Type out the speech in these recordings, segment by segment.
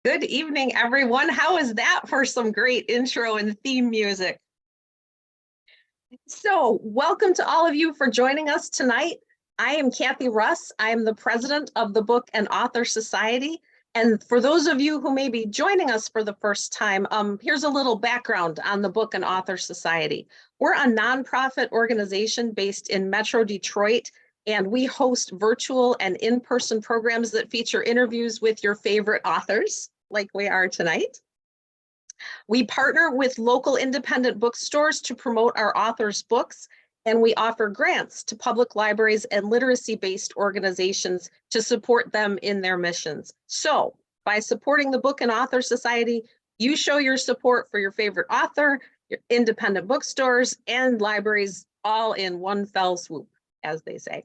Good evening, everyone. How is that for some great intro and theme music? So, welcome to all of you for joining us tonight. I am Cathy Russ. I am the president of the Book and Author Society. And for those of you who may be joining us for the first time, here's a little background on the Book and Author Society. We're a nonprofit organization based in Metro Detroit, and we host virtual and in-person programs that feature interviews with your favorite authors, like we are tonight. We partner with local independent bookstores to promote our authors' books, and we offer grants to public libraries and literacy-based organizations to support them in their missions. So, by supporting the Book and Author Society, you show your support for your favorite author, your independent bookstores, and libraries all in one fell swoop, as they say.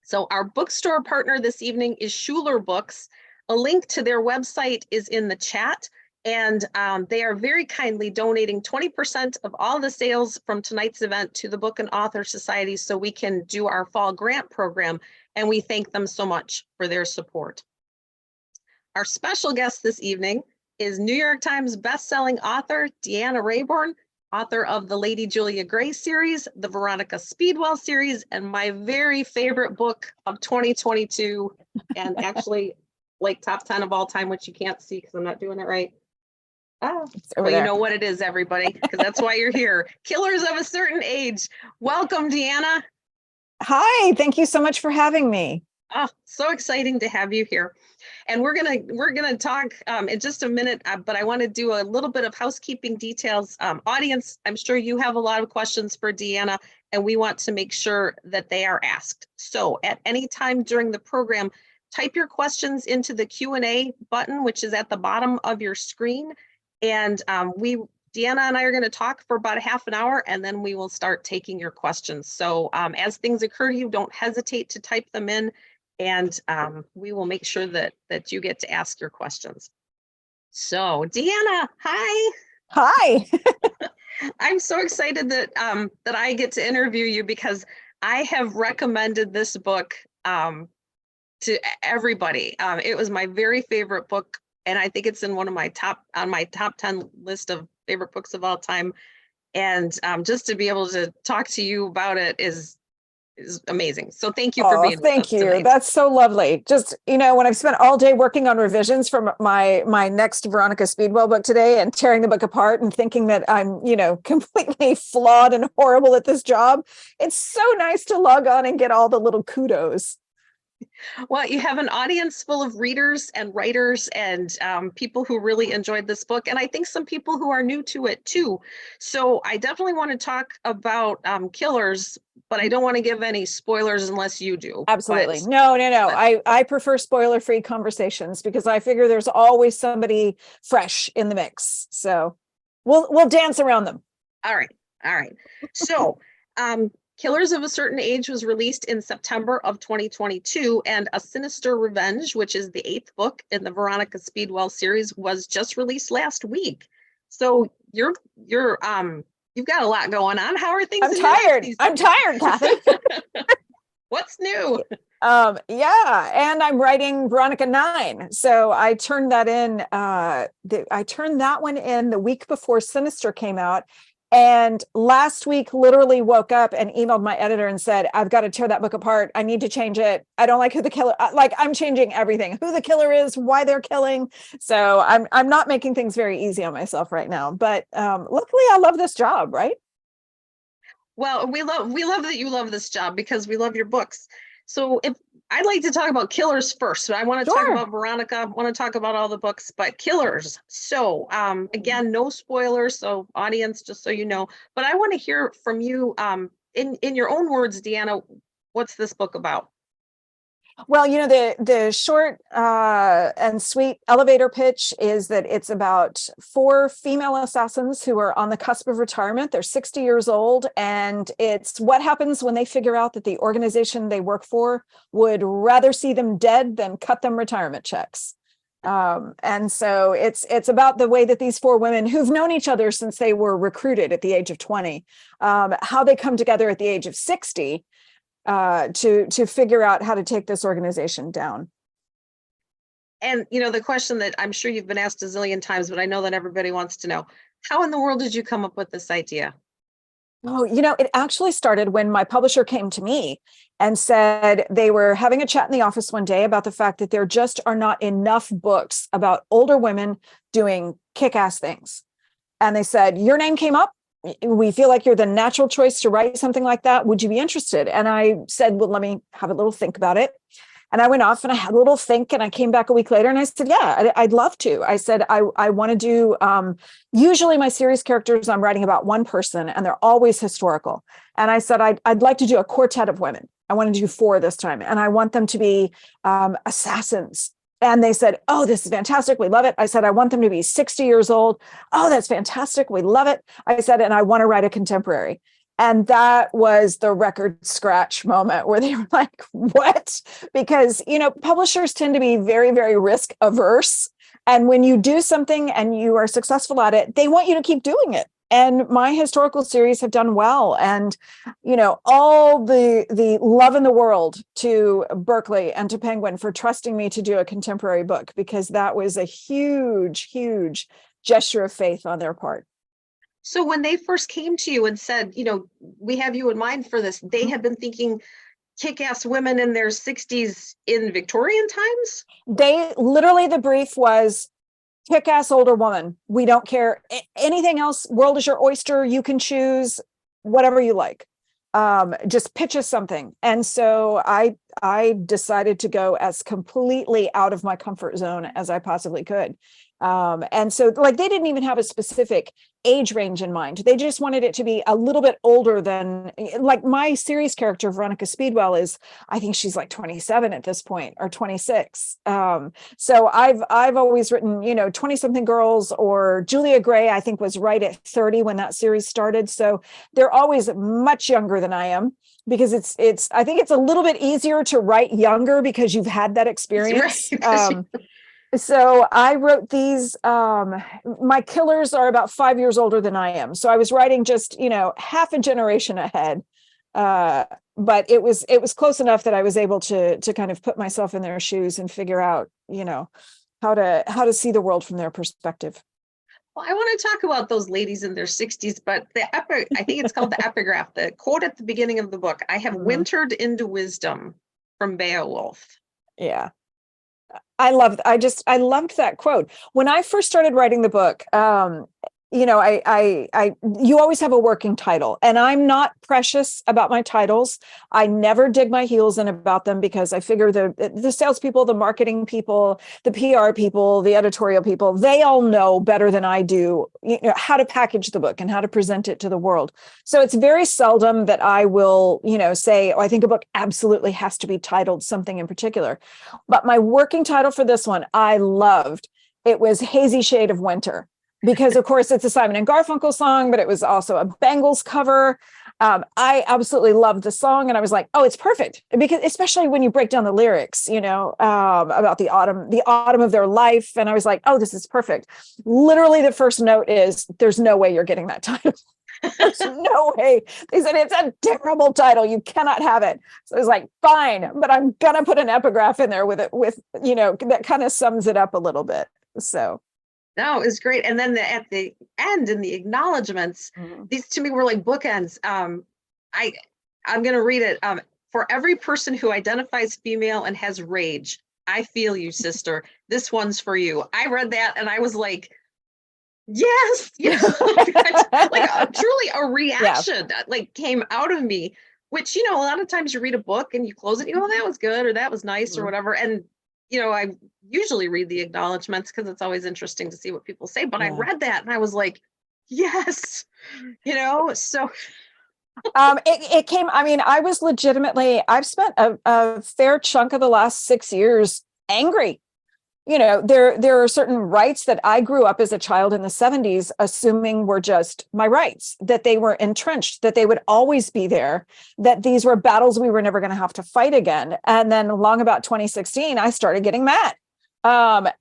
So our bookstore partner this evening is Schuler Books. A link to their website is in the chat, and they are very kindly donating 20% of all the sales from tonight's event to the Book and Author Society so we can do our fall grant program, and we thank them so much for their support. Our special guest this evening is New York Times bestselling author Deanna Raybourn, author of the Lady Julia Gray series, the Veronica Speedwell series, and my very favorite book of 2022, and actually like top 10 of all time, which you can't see because I'm not doing it right. Oh, well, you know what it is, everybody, because that's why you're here. Killers of a Certain Age. Welcome, Deanna. Hi, thank you so much for having me. Oh, so exciting to have you here. And we're gonna talk in just a minute, but I want to do a little bit of housekeeping details. Audience, I'm sure you have a lot of questions for Deanna, and we want to make sure that they are asked. So at any time during the program, type your questions into the Q&A button, which is at the bottom of your screen. And Deanna and I are going to talk for about a half an hour, and then we will start taking your questions. So as things occur to you, don't hesitate to type them in, and we will make sure that you get to ask your questions. So Deanna, hi. Hi. I'm so excited that that I get to interview you because I have recommended this book to everybody. It was my very favorite book, and I think it's in one of my top 10 list of favorite books of all time. And just to be able to talk to you about it is amazing. So thank you for being with us. Thank you. Tonight. That's so lovely. Just, when I've spent all day working on revisions for my next Veronica Speedwell book today and tearing the book apart and thinking that I'm, completely flawed and horrible at this job, it's so nice to log on and get all the little kudos. Well, you have an audience full of readers and writers and people who really enjoyed this book, and I think some people who are new to it too. So I definitely want to talk about Killers, but I don't want to give any spoilers unless you do. Absolutely. No. I prefer spoiler-free conversations because I figure there's always somebody fresh in the mix. So we'll dance around them. All right. So Killers of a Certain Age was released in September of 2022, and A Sinister Revenge, which is the 8th book in the Veronica Speedwell series, was just released last week. So you've got a lot going on. How are things? I'm tired, Cathy. What's new? Yeah, and I'm writing Veronica 9. So I turned that in. I turned that one in the week before Sinister came out. And last week, literally woke up and emailed my editor and said, I've got to tear that book apart. I need to change it. I don't like who the killer, I'm changing everything, who the killer is, why they're killing. So I'm not making things very easy on myself right now, but luckily I love this job, right? Well, we love that you love this job because we love your books. So I'd like to talk about Killers first. So I want to talk about Veronica. I want to talk about all the books, but Killers. So again, no spoilers. So audience, just so you know, but I want to hear from you in your own words, Deanna, what's this book about? Well, the short and sweet elevator pitch is that it's about 4 female assassins who are on the cusp of retirement. They're 60 years old, and it's what happens when they figure out that the organization they work for would rather see them dead than cut them retirement checks. And so it's about the way that these 4 women who've known each other since they were recruited at the age of 20, how they come together at the age of 60 to figure out how to take this organization down. And, you know, the question that I'm sure you've been asked a zillion times, but I know that everybody wants to know, how in the world did you come up with this idea? Oh, it actually started when my publisher came to me and said they were having a chat in the office one day about the fact that there just are not enough books about older women doing kick-ass things. And they said, your name came up. We feel like you're the natural choice to write something like that. Would you be interested? And I said, well, let me have a little think about it. And I went off and I had a little think, and I came back a week later and I said, yeah, I'd love to. I said, I want to do, usually my series characters, I'm writing about one person and they're always historical. And I said, I'd like to do a quartet of women. I want to do 4 this time. And I want them to be assassins. And they said, oh, this is fantastic. We love it. I said, I want them to be 60 years old. Oh, that's fantastic. We love it. I said, and I want to write a contemporary. And that was the record scratch moment where they were like, what? Because, publishers tend to be very, very risk averse. And when you do something and you are successful at it, they want you to keep doing it. And my historical series have done well. And, all the love in the world to Berkeley and to Penguin for trusting me to do a contemporary book, because that was a huge, huge gesture of faith on their part. So when they first came to you and said, we have you in mind for this, they had been thinking kick-ass women in their 60s in Victorian times? They literally, the brief was kick-ass older woman. We don't care anything else. World is your oyster. You can choose whatever you like. Just pitch us something. And so I decided to go as completely out of my comfort zone as I possibly could. And so they didn't even have a specific age range in mind. They just wanted it to be a little bit older than, like, my series character, Veronica Speedwell, I think she's like 27 at this point, or 26. So I've always written, 20 something girls, or Julia Gray, I think, was right at 30 when that series started. So they're always much younger than I am, because I think it's a little bit easier to write younger because you've had that experience. Right. So I wrote these, my killers are about 5 years older than I am. So I was writing just, half a generation ahead. But it was close enough that I was able to kind of put myself in their shoes and figure out, how to see the world from their perspective. Well, I want to talk about those ladies in their 60s, but I think it's called the epigraph, the quote at the beginning of the book, I have wintered into wisdom, from Beowulf. Yeah. I loved that quote. When I first started writing the book, you always have a working title, and I'm not precious about my titles. I never dig my heels in about them, because I figure the salespeople, the marketing people, the PR people, the editorial people, they all know better than I do, how to package the book and how to present it to the world. So it's very seldom that I will, say, oh, I think a book absolutely has to be titled something in particular. But my working title for this one, I loved. It was Hazy Shade of Winter. Because, of course, it's a Simon and Garfunkel song, but it was also a Bangles cover. I absolutely loved the song, and I was like, oh, it's perfect. Because especially when you break down the lyrics, about the autumn of their life. And I was like, oh, this is perfect. Literally, the first note is, there's no way you're getting that title. There's no way. They said, it's a terrible title. You cannot have it. So I was like, fine, but I'm going to put an epigraph in there with that kind of sums it up a little bit. So. No, it's great. And then at the end, in the acknowledgements, these to me were like bookends. I'm going to read it. For every person who identifies female and has rage, I feel you, sister. This one's for you. I read that and I was like, yes, like truly a reaction that came out of me, which, a lot of times you read a book and you close it, oh, that was good, or that was nice, or whatever. And I usually read the acknowledgements because it's always interesting to see what people say. But I read that and I was like, yes, so. It came, I was legitimately, I've spent a fair chunk of the last 6 years angry. There are certain rights that I grew up as a child in the 70s, assuming were just my rights, that they were entrenched, that they would always be there, that these were battles we were never going to have to fight again. And then along about 2016, I started getting mad. I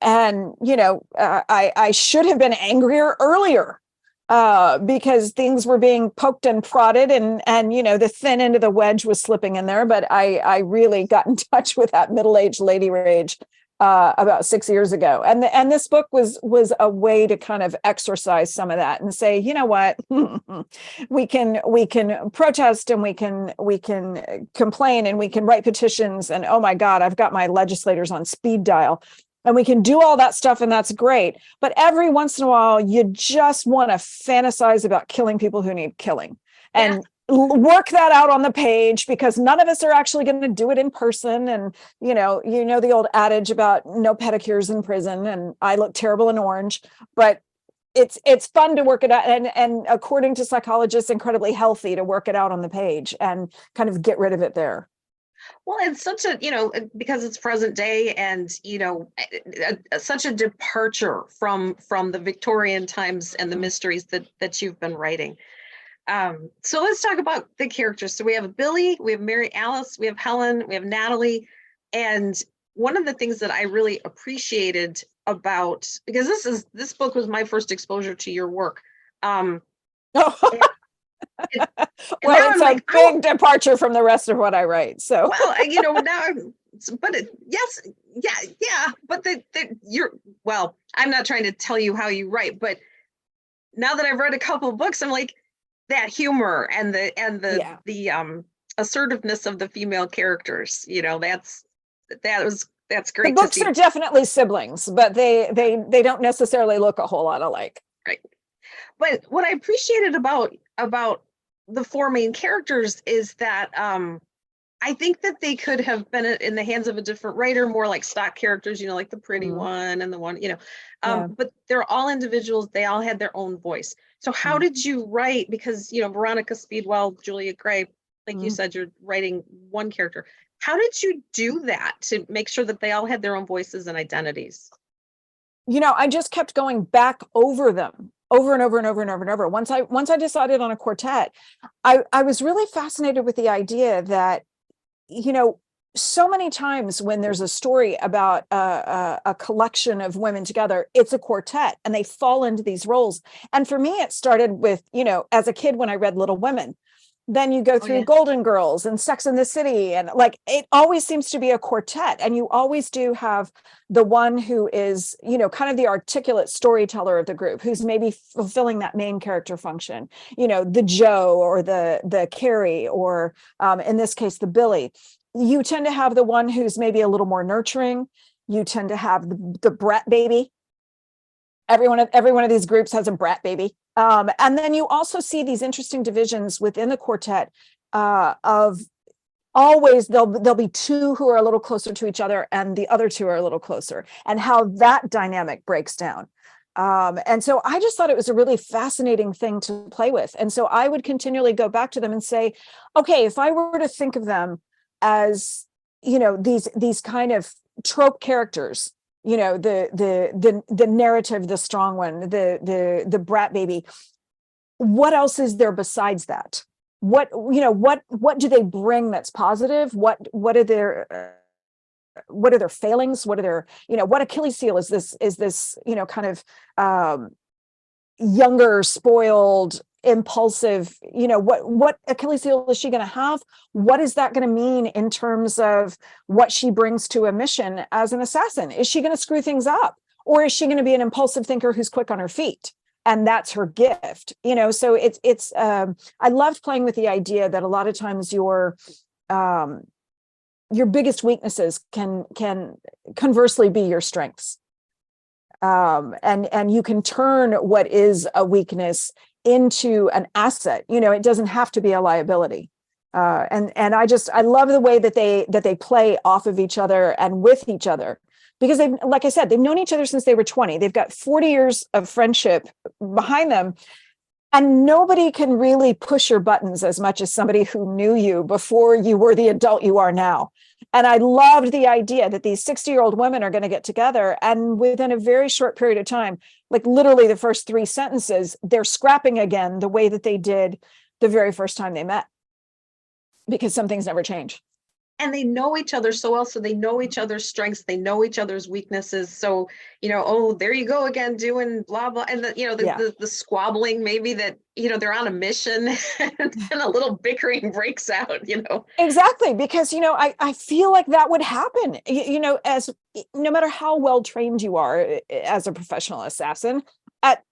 should have been angrier earlier, because things were being poked and prodded, and the thin end of the wedge was slipping in there. But I really got in touch with that middle-aged lady rage about 6 years ago. And this book was a way to kind of exercise some of that and say, you know what, we can protest, and we can complain, and we can write petitions, and oh my God, I've got my legislators on speed dial. And we can do all that stuff, and that's great. But every once in a while, you just want to fantasize about killing people who need killing. And work that out on the page, because none of us are actually going to do it in person. And you know the old adage about no pedicures in prison, and I look terrible in orange, but it's fun to work it out, and according to psychologists, incredibly healthy to work it out on the page and kind of get rid of it there. Well, it's such a, because it's present day, and, such a departure from the Victorian times and the mysteries that you've been writing. So let's talk about the characters. So we have Billy, we have Mary Alice, we have Helen, we have Natalie. And one of the things that I really appreciated about, because this book was my first exposure to your work. Well, it's a big departure from the rest of what I write. So, well, now, yes, yeah, but well, I'm not trying to tell you how you write, but now that I've read a couple of books, I'm like, that humor and the assertiveness of the female characters, that's great. The books are definitely siblings, but they don't necessarily look a whole lot alike. Right. But what I appreciated about the four main characters is that I think that they could have been in the hands of a different writer, more like stock characters, like the pretty one and the one, but they're all individuals. They all had their own voice. So how did you write? Because, Veronica Speedwell, Julia Gray, like you said, you're writing one character. How did you do that to make sure that they all had their own voices and identities? I just kept going back over them over and over and over and over and over. Once I decided on a quartet, I was really fascinated with the idea that, so many times when there's a story about a collection of women together, it's a quartet and they fall into these roles. And for me, it started with, as a kid, when I read Little Women, then you go through Golden Girls and Sex and the City. And it always seems to be a quartet. And you always do have the one who is, kind of the articulate storyteller of the group, who's maybe fulfilling that main character function, the Joe or the Carrie, or in this case, the Billy. You tend to have the one who's maybe a little more nurturing. You tend to have the brat baby. Every one of these groups has a brat baby. And then you also see these interesting divisions within the quartet of always there'll be two who are a little closer to each other and the other two are a little closer, and how that dynamic breaks down. And so I just thought it was a really fascinating thing to play with. And so I would continually go back to them and say, okay, if I were to think of them as, these kind of trope characters, the narrative, the strong one, the brat baby, what else is there besides that? What do they bring that's positive? What are their failings? What are their, what Achilles heel is this, kind of younger, spoiled, impulsive, what Achilles heel is she going to have? What is that going to mean in terms of what she brings to a mission as an assassin? Is she going to screw things up, or is she going to be an impulsive thinker who's quick on her feet? And that's her gift, so it's I loved playing with the idea that a lot of times your biggest weaknesses can conversely be your strengths. And you can turn what is a weakness into an asset. It doesn't have to be a liability. And I love the way that they play off of each other and with each other, because like I said, they've known each other since they were 20. They've got 40 years of friendship behind them. And nobody can really push your buttons as much as somebody who knew you before you were the adult you are now. And I loved the idea that these 60-year-old women are going to get together, and within a very short period of time, like literally the first 3 sentences, they're scrapping again the way that they did the very first time they met, because some things never change. and they know each other so well. So they know each other's strengths, they know each other's weaknesses. So, oh, there you go again, doing blah, blah. And the squabbling, maybe that, they're on a mission and a little bickering breaks out, Exactly. Because, I feel like that would happen, as no matter how well trained you are as a professional assassin,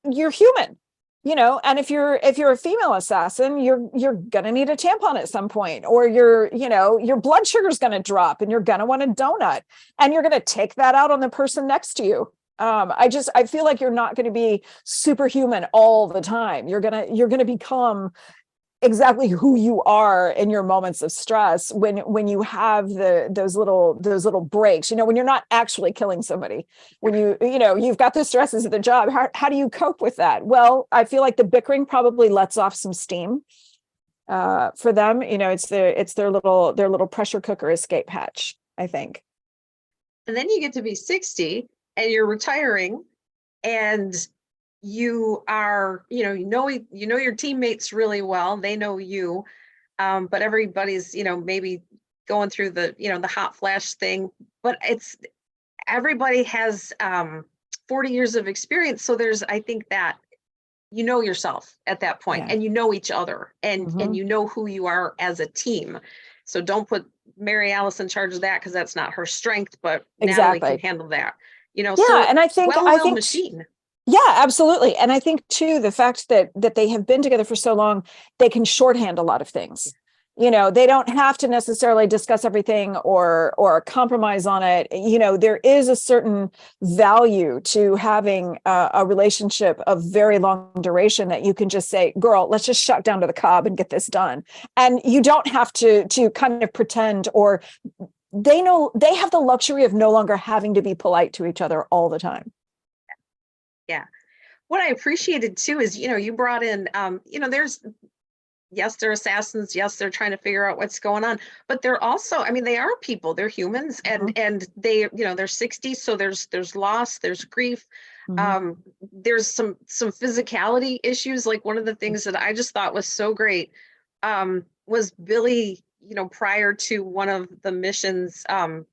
you're human. And if you're a female assassin, you're gonna need a tampon at some point, or your blood sugar is gonna drop, and you're gonna want a donut, and you're gonna take that out on the person next to you. I feel like you're not gonna be superhuman all the time. You're gonna become exactly who you are in your moments of stress when you have those little breaks, when you're not actually killing somebody, when you've got the stresses of the job. How do you cope with that? Well, I feel like the bickering probably lets off some steam for them. It's their little pressure cooker escape hatch, I think. And then you get to be 60 and you're retiring, and you are, you know your teammates really well, they know you, but everybody's, maybe going through the hot flash thing, but everybody has 40 years of experience. So I think that yourself at that point, and each other, and you know who you are as a team. So don't put Mary Alice in charge of that, because that's not her strength, but Natalie can handle that, so and I think machine. Yeah, absolutely. And I think too, the fact that they have been together for so long, they can shorthand a lot of things. They don't have to necessarily discuss everything or compromise on it. There is a certain value to having a relationship of very long duration that you can just say, girl, let's just shut down to the cob and get this done. And you don't have to kind of pretend, or they have the luxury of no longer having to be polite to each other all the time. Yeah. What I appreciated too is, you brought in, they're assassins. Yes, they're trying to figure out what's going on, but they're also, they are people, they're humans, and they, they're 60. So there's loss, there's grief. There's some physicality issues. Like, one of the things that I just thought was so great, was Billy, prior to one of the missions, at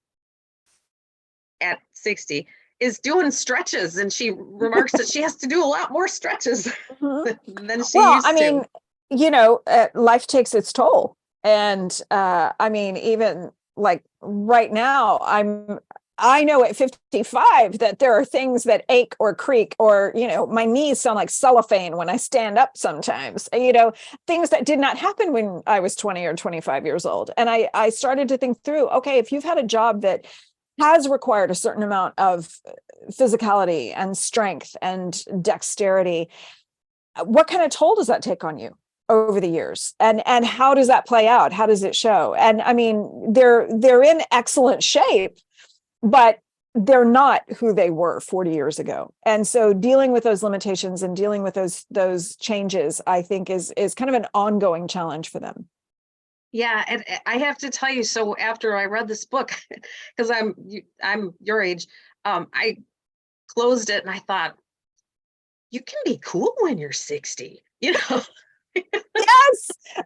60, is doing stretches, and she remarks that she has to do a lot more stretches than she used to. Life takes its toll. And even like right now, I know at 55 that there are things that ache or creak, or, my knees sound like cellophane when I stand up sometimes, things that did not happen when I was 20 or 25 years old. And I started to think through, okay, if you've had a job that has required a certain amount of physicality and strength and dexterity, what kind of toll does that take on you over the years? And how does that play out? How does it show? And they're in excellent shape, but they're not who they were 40 years ago. And so dealing with those limitations and dealing with those changes, I think is kind of an ongoing challenge for them. Yeah, and I have to tell you, so after I read this book, because I'm your age, I closed it and I thought, you can be cool when you're 60, Yes,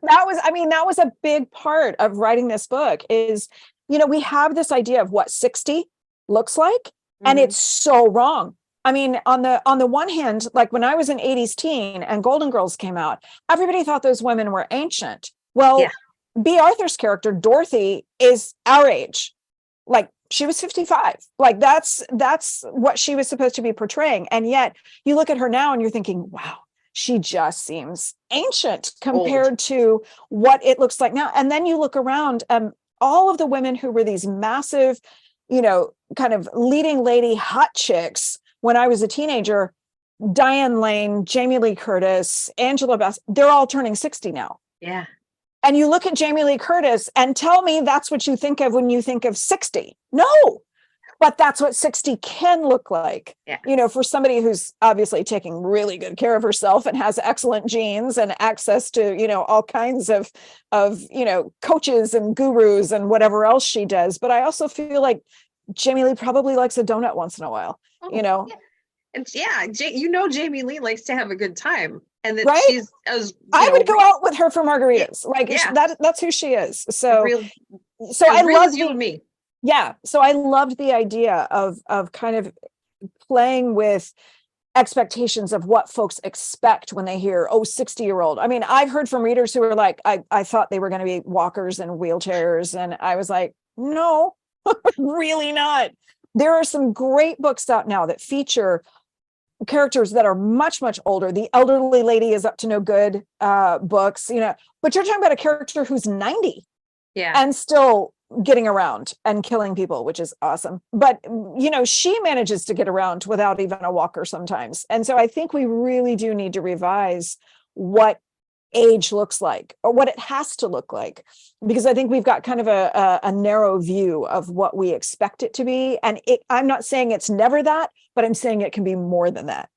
that was a big part of writing this book is, we have this idea of what 60 looks like, and it's so wrong. On the one hand, like when I was an 80s teen and Golden Girls came out, everybody thought those women were ancient. Well, B. Arthur's character, Dorothy, is our age. Like, she was 55. Like, that's what she was supposed to be portraying. And yet you look at her now and you're thinking, wow, she just seems ancient compared to what it looks like now. And then you look around, all of the women who were these massive, kind of leading lady hot chicks when I was a teenager, Diane Lane, Jamie Lee Curtis, Angela Bassett, they're all turning 60 now. Yeah. And you look at Jamie Lee Curtis and tell me that's what you think of when you think of 60. No, but that's what 60 can look like. Yeah. For somebody who's obviously taking really good care of herself and has excellent genes and access to, all kinds of coaches and gurus and whatever else she does. But I also feel like Jamie Lee probably likes a donut once in a while, Yeah. And Jamie Lee likes to have a good time. And that right? she's, I would go out with her for margaritas. That's who she is. So So I real love as you and me. yeah. So I loved the idea of kind of playing with expectations of what folks expect when they hear, oh, 60-year-old. I mean, I've heard from readers who are like, I thought they were going to be walkers and wheelchairs. And I was like, no, really not. There are some great books out now that feature characters that are much, much older. The Elderly Lady is Up to No Good books, you know, but you're talking about a character who's 90 and still getting around and killing people, which is awesome. But, you know, she manages to get around without even a walker sometimes. And so I think we really do need to revise what age looks like or what it has to look like, because I think we've got kind of a narrow view of what we expect it to be. And I'm not saying it's never that, but I'm saying it can be more than that.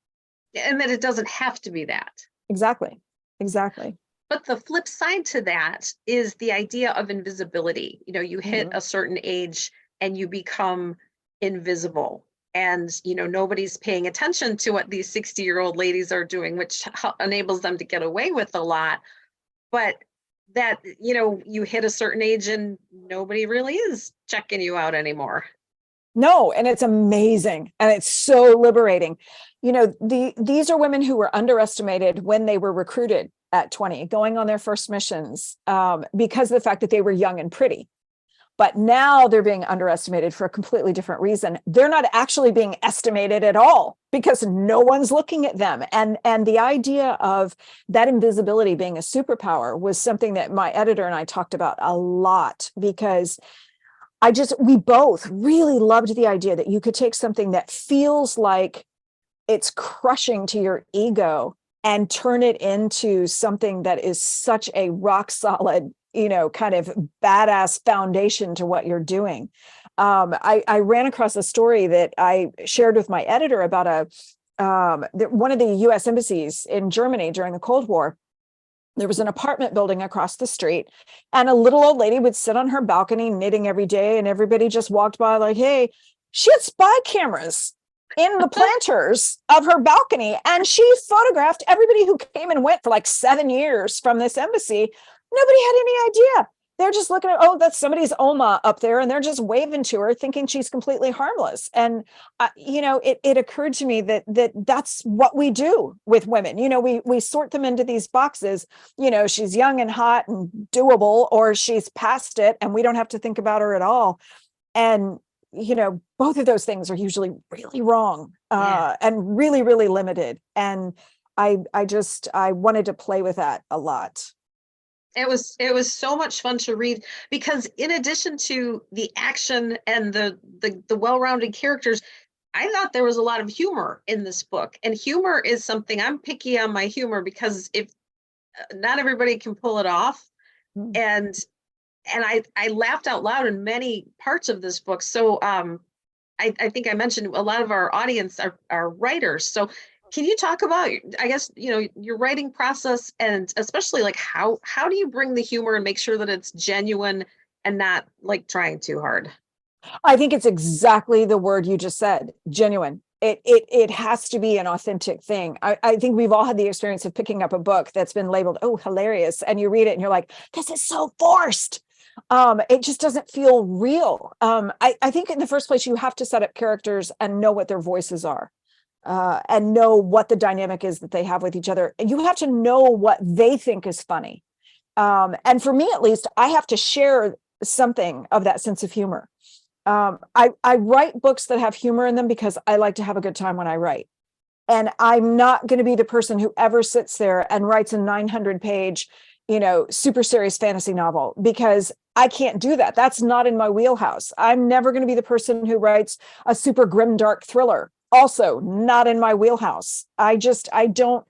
And that it doesn't have to be that. Exactly. Exactly. But the flip side to that is the idea of invisibility. You know, you hit a certain age and you become invisible. And, you know, nobody's paying attention to what these 60-year-old ladies are doing, which enables them to get away with a lot. But that, you know, you hit a certain age and nobody really is checking you out anymore. No, and it's amazing. And it's so liberating. You know, these are women who were underestimated when they were recruited at 20, going on their first missions because of the fact that they were young and pretty. But now they're being underestimated for a completely different reason. They're not actually being estimated at all because no one's looking at them. And the idea of that invisibility being a superpower was something that my editor and I talked about a lot, because we both really loved the idea that you could take something that feels like it's crushing to your ego and turn it into something that is such a rock solid, you know, kind of badass foundation to what you're doing. I ran across a story that I shared with my editor about one of the US embassies in Germany during the Cold War. There was an apartment building across the street, and a little old lady would sit on her balcony knitting every day, and everybody just walked by like, hey, she had spy cameras in the planters of her balcony, and she photographed everybody who came and went for like 7 years from this embassy. Nobody had any idea. They're just looking at, oh, that's somebody's Oma up there, and they're just waving to her thinking she's completely harmless. And you know, it occurred to me that that's what we do with women. You know, we sort them into these boxes. You know, she's young and hot and doable, or she's past it and we don't have to think about her at all. And you know, both of those things are usually really wrong and really, really limited. And I wanted to play with that a lot. It was so much fun to read, because in addition to the action and the well-rounded characters, I thought there was a lot of humor in this book. And humor is something, I'm picky on my humor, because if not everybody can pull it off. And I laughed out loud in many parts of this book. So I think I mentioned a lot of our audience are writers. So can you talk about, I guess, you know, your writing process, and especially like how do you bring the humor and make sure that it's genuine and not like trying too hard? I think it's exactly the word you just said, genuine. It has to be an authentic thing. I think we've all had the experience of picking up a book that's been labeled, oh, hilarious. And you read it and you're like, this is so forced. It just doesn't feel real. I think in the first place, you have to set up characters and know what their voices are. And know what the dynamic is that they have with each other. You have to know what they think is funny. And for me, at least, I have to share something of that sense of humor. I write books that have humor in them because I like to have a good time when I write. And I'm not going to be the person who ever sits there and writes a 900-page, you know, super serious fantasy novel, because I can't do that. That's not in my wheelhouse. I'm never going to be the person who writes a super grim, dark thriller. Also not in my wheelhouse. I don't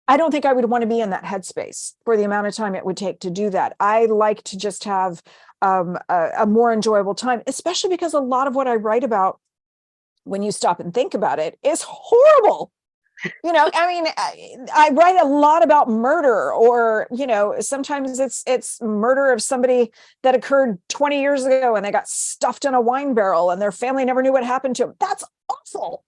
think I would want to be in that headspace for the amount of time it would take to do that. I like to just have a more enjoyable time, especially because a lot of what I write about, when you stop and think about it, is horrible. You know, I mean, I write a lot about murder, or, you know, sometimes it's murder of somebody that occurred 20 years ago and they got stuffed in a wine barrel and their family never knew what happened to them. That's awful.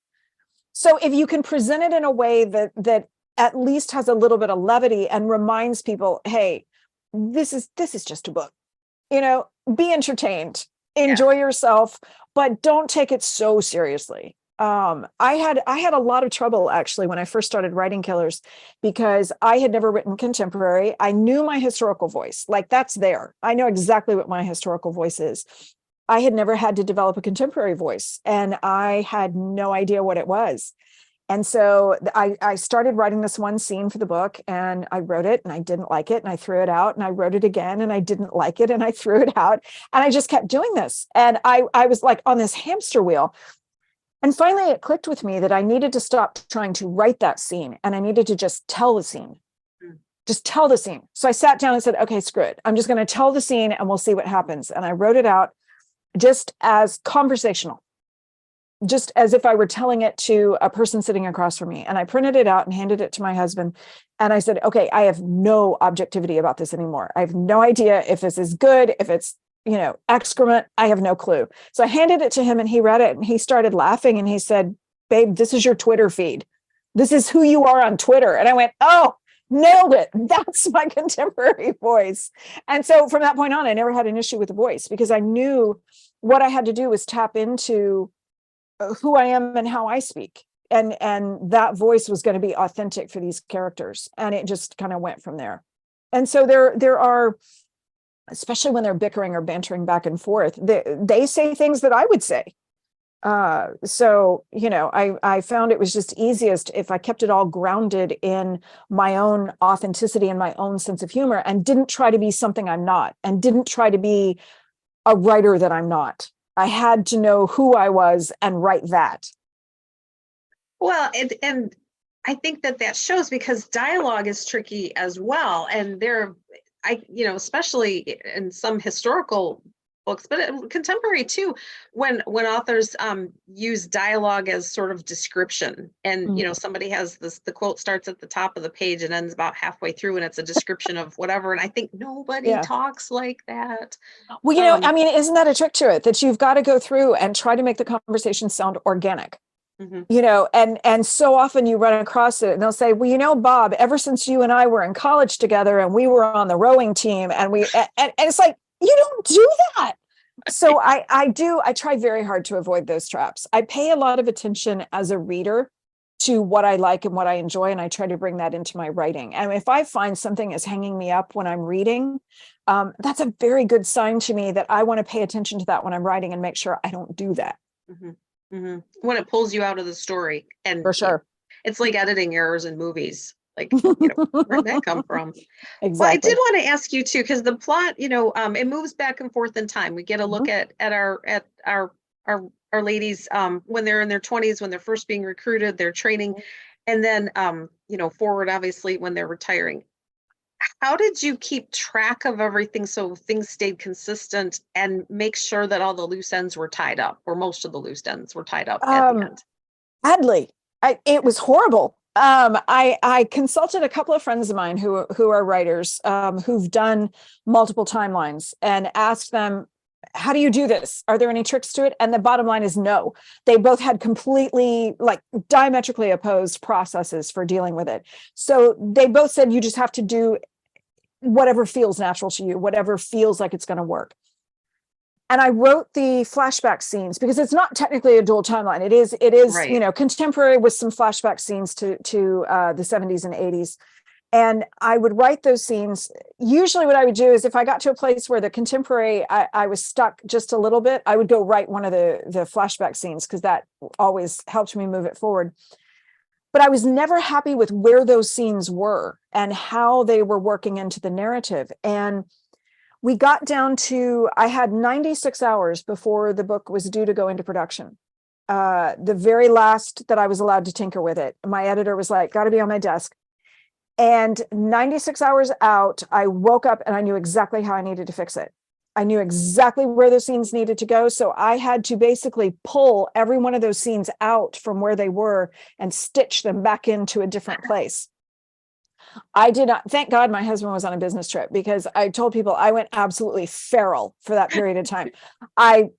So if you can present it in a way that at least has a little bit of levity and reminds people, hey, this is just a book, you know, be entertained, enjoy yourself, but don't take it so seriously. I had a lot of trouble actually when I first started writing Killers, because I had never written contemporary. I knew my historical voice, like that's there. I know exactly what my historical voice is. I had never had to develop a contemporary voice, and I had no idea what it was. And so I started writing this one scene for the book, and I wrote it and I didn't like it and I threw it out, and I wrote it again and I didn't like it and I threw it out, and I just kept doing this. And I was like on this hamster wheel. And finally, it clicked with me that I needed to stop trying to write that scene, and I needed to just tell the scene. Just tell the scene. So I sat down and said, okay, screw it. I'm just going to tell the scene and we'll see what happens. And I wrote it out just as conversational, just as if I were telling it to a person sitting across from me. And I printed it out and handed it to my husband. And I said, okay, I have no objectivity about this anymore. I have no idea if this is good, if it's, excrement. I have no clue. So I handed it to him and he read it and he started laughing and he said, babe, this is your Twitter feed. This is who you are on Twitter. And I went, oh, nailed it. That's my contemporary voice. And so from that point on, I never had an issue with the voice, because I knew what I had to do was tap into who I am and how I speak. And that voice was going to be authentic for these characters. And it just kind of went from there. And so there are, especially when they're bickering or bantering back and forth, they say things that I would say. So, I found it was just easiest if I kept it all grounded in my own authenticity and my own sense of humor, and didn't try to be something I'm not, and didn't try to be a writer that I'm not. I had to know who I was and write that. Well, and I think that shows, because dialogue is tricky as well. And especially in some historical books, but contemporary too, when authors use dialogue as sort of description, and somebody has the quote starts at the top of the page and ends about halfway through, and it's a description of whatever. And I think nobody talks like that. Well, isn't that a trick to it, that you've got to go through and try to make the conversation sound organic? And so often you run across it and they'll say, well, Bob, ever since you and I were in college together and we were on the rowing team, and it's like, you don't do that. So I try very hard to avoid those traps. I pay a lot of attention as a reader to what I like and what I enjoy, and I try to bring that into my writing. And if I find something is hanging me up when I'm reading, that's a very good sign to me that I want to pay attention to that when I'm writing and make sure I don't do that. Mm-hmm. Mm-hmm. When it pulls you out of the story. And for sure, it's like editing errors in movies. Like, where'd that come from? Exactly. Well, I did want to ask you too, because the plot, it moves back and forth in time. We get a look at our ladies when they're in their 20s, when they're first being recruited, they're training, and then forward, obviously, when they're retiring. How did you keep track of everything so things stayed consistent, and make sure that all the loose ends were tied up, or most of the loose ends were tied up at the end? Badly. It was horrible. I consulted a couple of friends of mine who are writers, who've done multiple timelines, and asked them, how do you do this? Are there any tricks to it? And the bottom line is no. They both had completely, diametrically opposed processes for dealing with it. So they both said, you just have to do whatever feels natural to you, whatever feels like it's going to work. And I wrote the flashback scenes because it's not technically a dual timeline. It is, right, contemporary with some flashback scenes to the 70s and 80s. And I would write those scenes. Usually what I would do is, if I got to a place where the contemporary, I was stuck just a little bit, I would go write one of the flashback scenes, because that always helped me move it forward. But I was never happy with where those scenes were and how they were working into the narrative. And we got down to, I had 96 hours before the book was due to go into production. The very last that I was allowed to tinker with it, my editor was like, got to be on my desk. And 96 hours out, I woke up and I knew exactly how I needed to fix it. I knew exactly where those scenes needed to go. So I had to basically pull every one of those scenes out from where they were and stitch them back into a different place. I did not, thank God my husband was on a business trip, because I told people I went absolutely feral for that period of time. I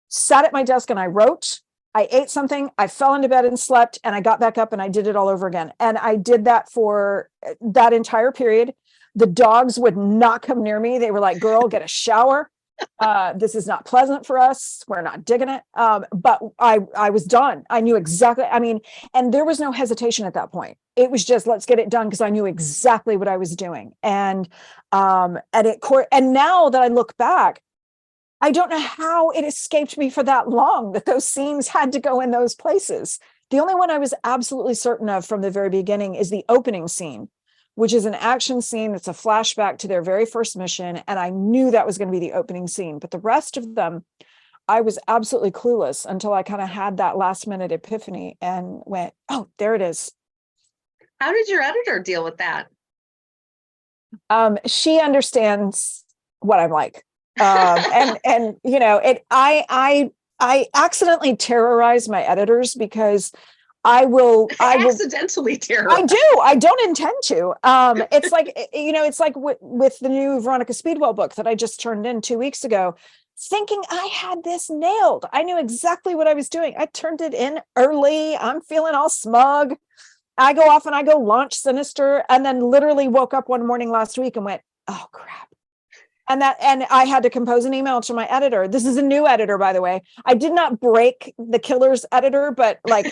sat at my desk and I wrote, I ate something, I fell into bed and slept, and I got back up and I did it all over again. And I did that for that entire period. The dogs would not come near me. They were like, girl, get a shower. This is not pleasant for us. We're not digging it. But I was done. I knew exactly, I mean, and there was no hesitation at that point. It was just, let's get it done, because I knew exactly what I was doing. And now that I look back, I don't know how it escaped me for that long, that those scenes had to go in those places. The only one I was absolutely certain of from the very beginning is the opening scene, which is an action scene. It's a flashback to their very first mission. And I knew that was going to be the opening scene. But the rest of them, I was absolutely clueless until I kind of had that last minute epiphany and went, oh, there it is. How did your editor deal with that? She understands what I'm like. And you know, I accidentally terrorize my editors, because I will accidentally terrorize. I do. I don't intend to. It's like, you know, it's like with the new Veronica Speedwell book that I just turned in 2 weeks ago, thinking I had this nailed. I knew exactly what I was doing. I turned it in early. I'm feeling all smug. I go off and I go launch Sinister, and then literally woke up one morning last week and went, oh crap. And I had to compose an email to my editor. This is a new editor, by the way. I did not break the Killers editor, but like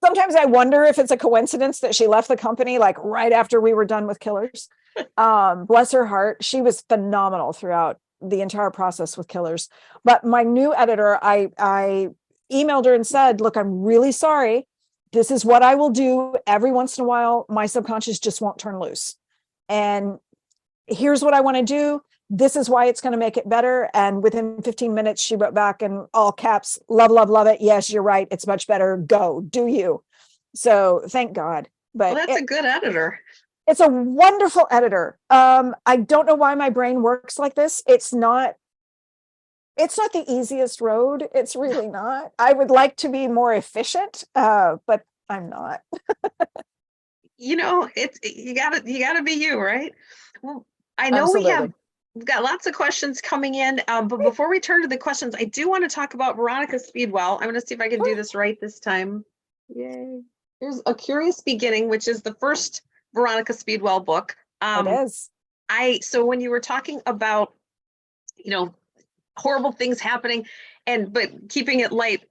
sometimes I wonder if it's a coincidence that she left the company like right after we were done with Killers. Bless her heart. She was phenomenal throughout the entire process with Killers. But my new editor, I emailed her and said, look, I'm really sorry. This is what I will do. Every once in a while, my subconscious just won't turn loose. And here's what I want to do. This is why it's going to make it better. And within 15 minutes, she wrote back in all caps, love, love, love it. Yes, you're right. It's much better. Go, do you. So thank God. But well, that's a good editor. It's a wonderful editor. I don't know why my brain works like this. It's not the easiest road. It's really not. I would like to be more efficient, but I'm not. You know, you gotta be you, right? Well, I know Absolutely. we've got lots of questions coming in, but before we turn to the questions, I do want to talk about Veronica Speedwell. I'm going to see if I can do this right this time. Yay. Here's A Curious Beginning, which is the first Veronica Speedwell book. It is. So when you were talking about, you know, horrible things happening but keeping it light,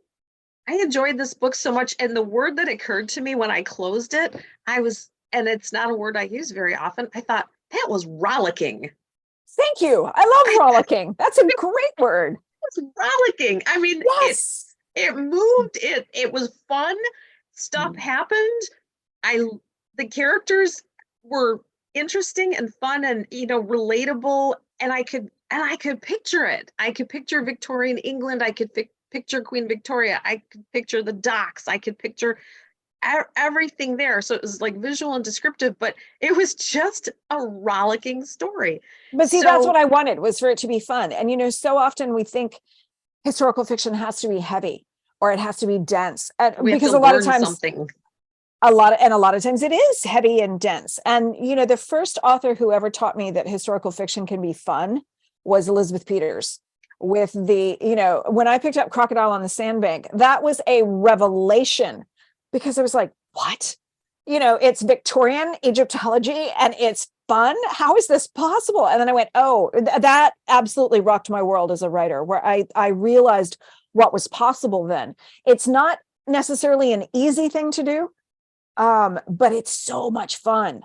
I enjoyed this book so much. And the word that occurred to me when I closed it, and it's not a word I use very often, I thought that was rollicking. Thank you. I love rollicking. That's a great word. It's rollicking. I mean, yes. It moved. It was fun. Stuff happened. The characters were interesting and fun and, you know, relatable. And I could picture it. I could picture Victorian England. I could picture Queen Victoria. I could picture the docks. I could picture everything there. So it was like visual and descriptive, but it was just a rollicking story. But see, that's what I wanted, was for it to be fun. And, you know, so often we think historical fiction has to be heavy or it has to be dense. And because a lot of times, a lot of times it is heavy and dense. And, you know, the first author who ever taught me that historical fiction can be fun was Elizabeth Peters. With you know, when I picked up Crocodile on the Sandbank, that was a revelation, because I was like, what? You know, it's Victorian Egyptology and it's fun. How is this possible? And then I went, oh, that absolutely rocked my world as a writer, where I realized what was possible then. It's not necessarily an easy thing to do, but it's so much fun.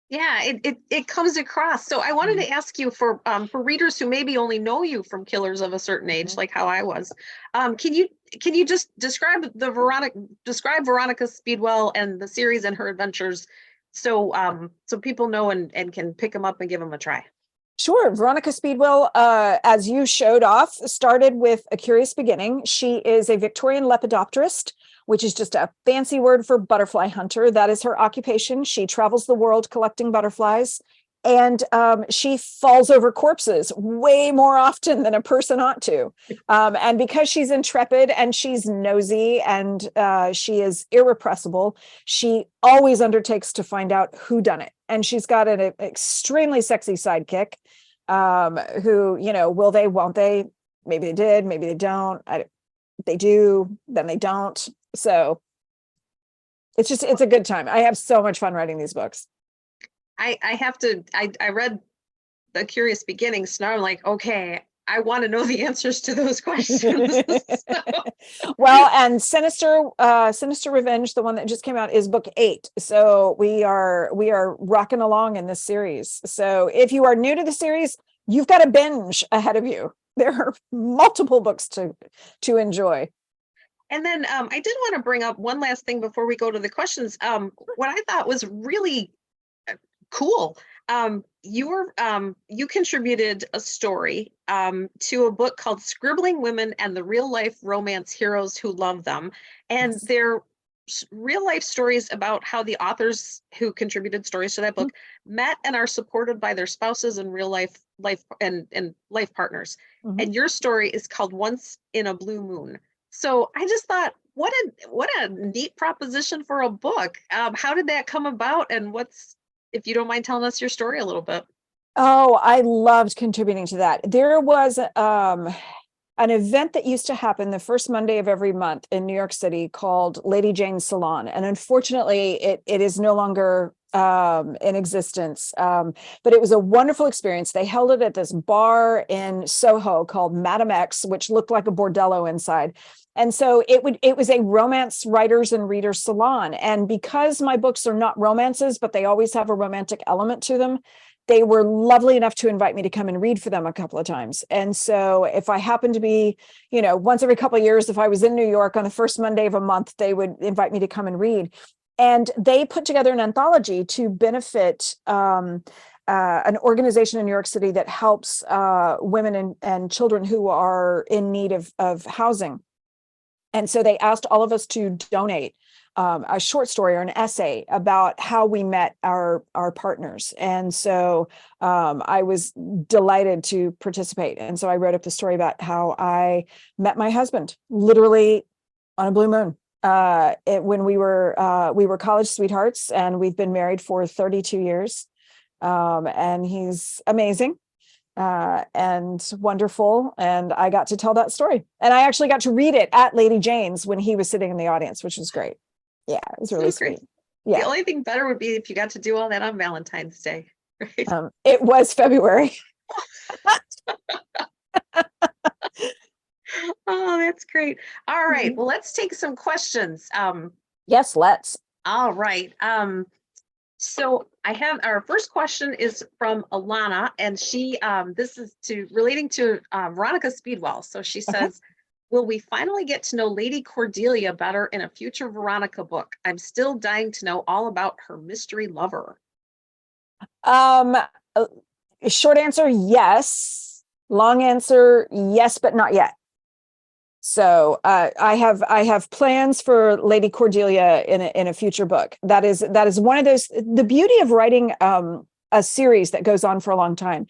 Yeah, it comes across. So I wanted to ask you, for readers who maybe only know you from Killers of a Certain Age, like how I was, can you just describe Veronica Speedwell and the series and her adventures, so people know and can pick them up and give them a try? Sure. Veronica Speedwell, as you showed off, started with A Curious Beginning. She is a Victorian lepidopterist, which is just a fancy word for butterfly hunter. That is her occupation. She travels the world collecting butterflies, and she falls over corpses way more often than a person ought to. And because she's intrepid and she's nosy and she is irrepressible, she always undertakes to find out who done it. And she's got an extremely sexy sidekick who, you know, will they, won't they? Maybe they did, maybe they don't. They do, then they don't. So it's a good time. I have so much fun writing these books. I have to, I read The Curious Beginnings, so now I'm like, okay, I want to know the answers to those questions. Well, and Sinister Revenge, the one that just came out, is book 8. So we are rocking along in this series. So if you are new to the series, you've got a binge ahead of you. There are multiple books to enjoy. And then I did want to bring up one last thing before we go to the questions. What I thought was really cool. You contributed a story to a book called Scribbling Women and the Real Life Romance Heroes Who Love Them. And Yes. they're real life stories about how the authors who contributed stories to that book met and are supported by their spouses and real life and life partners. Mhm. And your story is called Once in a Blue Moon. So I just thought, what a neat proposition for a book. How did that come about, and if you don't mind telling us your story a little bit? Oh, I loved contributing to that. There was an event that used to happen the first Monday of every month in New York City called Lady Jane's Salon. And unfortunately, it is no longer in existence. But it was a wonderful experience. They held it at this bar in Soho called Madame X, which looked like a bordello inside. And so it was a romance writers and readers salon. And because my books are not romances, but they always have a romantic element to them, they were lovely enough to invite me to come and read for them a couple of times. And so if I happened to be, once every couple of years, if I was in New York on the first Monday of a month, they would invite me to come and read. And they put together an anthology to benefit an organization in New York City that helps women and children who are in need of housing. And so they asked all of us to donate a short story or an essay about how we met our partners. And so I was delighted to participate. And so I wrote up the story about how I met my husband literally on a blue moon. When we were college sweethearts, and we've been married for 32 years. And he's amazing. And wonderful. And I got to tell that story. And I actually got to read it at Lady Jane's when he was sitting in the audience, which was great. Yeah, it was really sweet. Yeah. The only thing better would be if you got to do all that on Valentine's Day. Right? It was February. Oh, that's great. All right. Well, let's take some questions. Yes, let's. All right. So I have our first question is from Alana, and she this is relating to Veronica Speedwell. So she says, will we finally get to know Lady Cordelia better in a future Veronica book? I'm still dying to know all about her mystery lover. Short answer, yes. Long answer, yes, but not yet. So I have plans for Lady Cordelia in a future book. That is one of those. The beauty of writing a series that goes on for a long time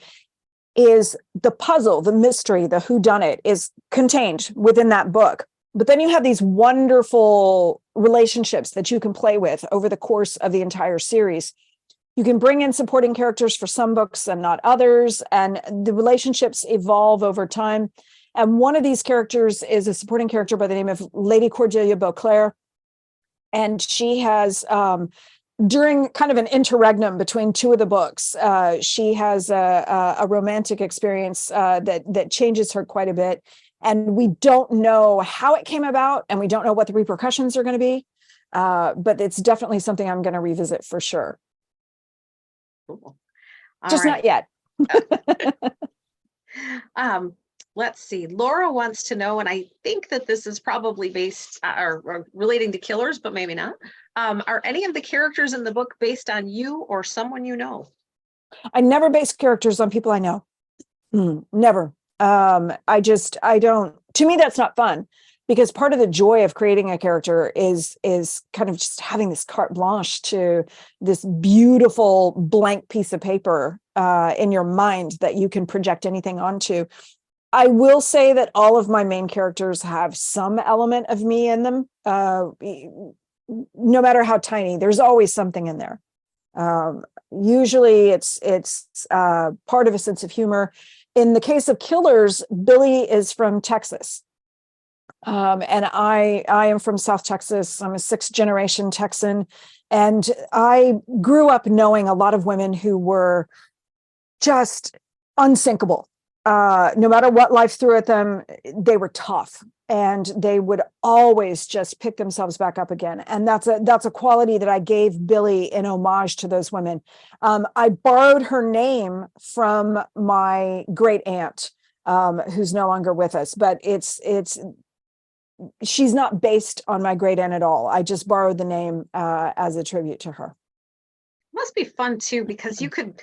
is the puzzle, the mystery, the whodunit is contained within that book. But then you have these wonderful relationships that you can play with over the course of the entire series. You can bring in supporting characters for some books and not others, and the relationships evolve over time. And one of these characters is a supporting character by the name of Lady Cordelia Beauclair. And she has, during kind of an interregnum between two of the books, she has a romantic experience that changes her quite a bit. And we don't know how it came about, and we don't know what the repercussions are going to be. But it's definitely something I'm going to revisit for sure. Cool. Just not yet. Let's see. Laura wants to know, and I think that this is probably based or relating to killers, but maybe not. Are any of the characters in the book based on you or someone you know? I never base characters on people I know. Never. I don't. To me, that's not fun, because part of the joy of creating a character is kind of just having this carte blanche to this beautiful blank piece of paper in your mind that you can project anything onto. I will say that all of my main characters have some element of me in them. No matter how tiny, there's always something in there. Usually it's part of a sense of humor. In the case of killers, Billy is from Texas. And I am from South Texas. I'm a 6th generation Texan. And I grew up knowing a lot of women who were just unsinkable. No matter what life threw at them, they were tough, and they would always just pick themselves back up again. And that's a quality that I gave Billy in homage to those women. I borrowed her name from my great aunt, who's no longer with us, but she's not based on my great aunt at all. I just borrowed the name as a tribute to her. Must be fun too, because you could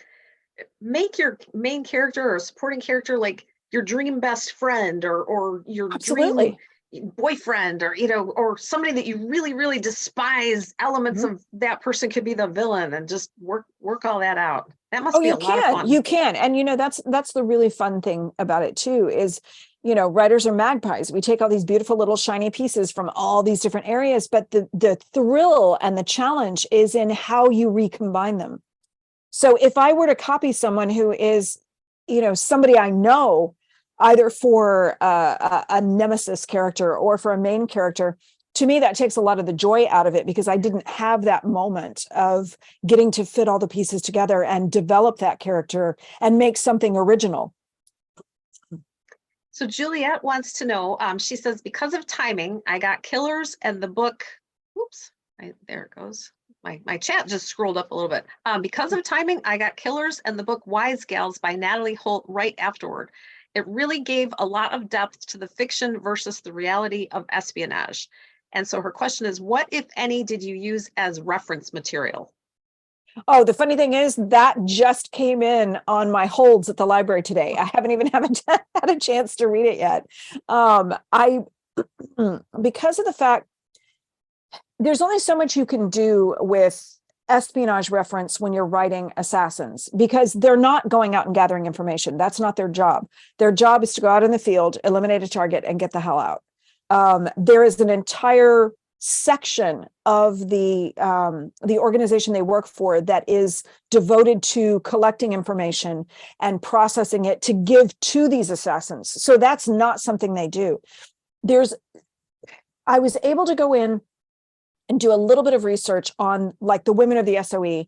make your main character or supporting character like your dream best friend or your Absolutely. dream boyfriend, or or somebody that you really, really despise. Elements of that person could be the villain, and just work all that out. That must be a lot of fun. You can. And that's the really fun thing about it too, is writers are magpies. We take all these beautiful little shiny pieces from all these different areas, but the thrill and the challenge is in how you recombine them. So if I were to copy someone who is, somebody I know, either for a nemesis character or for a main character, to me, that takes a lot of the joy out of it, because I didn't have that moment of getting to fit all the pieces together and develop that character and make something original. So Juliet wants to know, she says, because of timing, I got Killers and the book, there it goes. My chat just scrolled up a little bit. Because of timing, I got Killers and the book Wise Gals by Natalie Holt right afterward. It really gave a lot of depth to the fiction versus the reality of espionage. And so her question is, what, if any, did you use as reference material? Oh, the funny thing is that just came in on my holds at the library today. I haven't even had a chance to read it yet. Because of the fact there's only so much you can do with espionage reference when you're writing assassins, because they're not going out and gathering information. That's not their job. Their job is to go out in the field, eliminate a target, and get the hell out. There is an entire section of the organization they work for that is devoted to collecting information and processing it to give to these assassins. So that's not something they do. I was able to go in and do a little bit of research on like the women of the SOE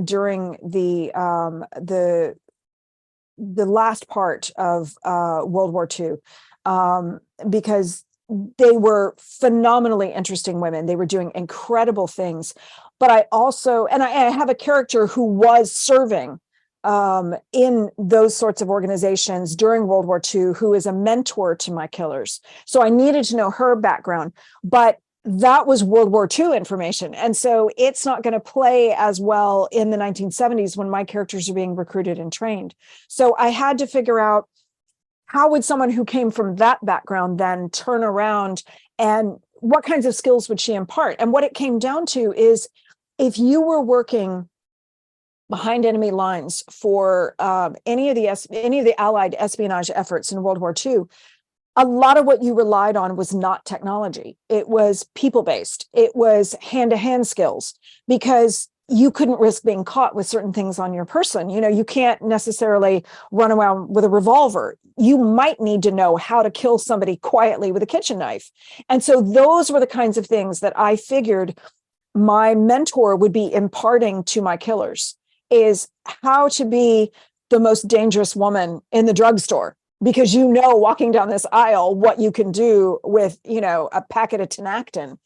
during the last part of World War II, because they were phenomenally interesting women. They were doing incredible things. But I also, and I have a character who was serving in those sorts of organizations during World War II, who is a mentor to my killers. So I needed to know her background, but that was World War II information. And so it's not going to play as well in the 1970s when my characters are being recruited and trained. So I had to figure out, how would someone who came from that background then turn around, and what kinds of skills would she impart? And what it came down to is, if you were working behind enemy lines for any of the Allied espionage efforts in World War II, a lot of what you relied on was not technology. It was people-based. It was hand-to-hand skills, because you couldn't risk being caught with certain things on your person. You can't necessarily run around with a revolver. You might need to know how to kill somebody quietly with a kitchen knife. And so those were the kinds of things that I figured my mentor would be imparting to my killers, is how to be the most dangerous woman in the drugstore, because walking down this aisle what you can do with a packet of Tinactin.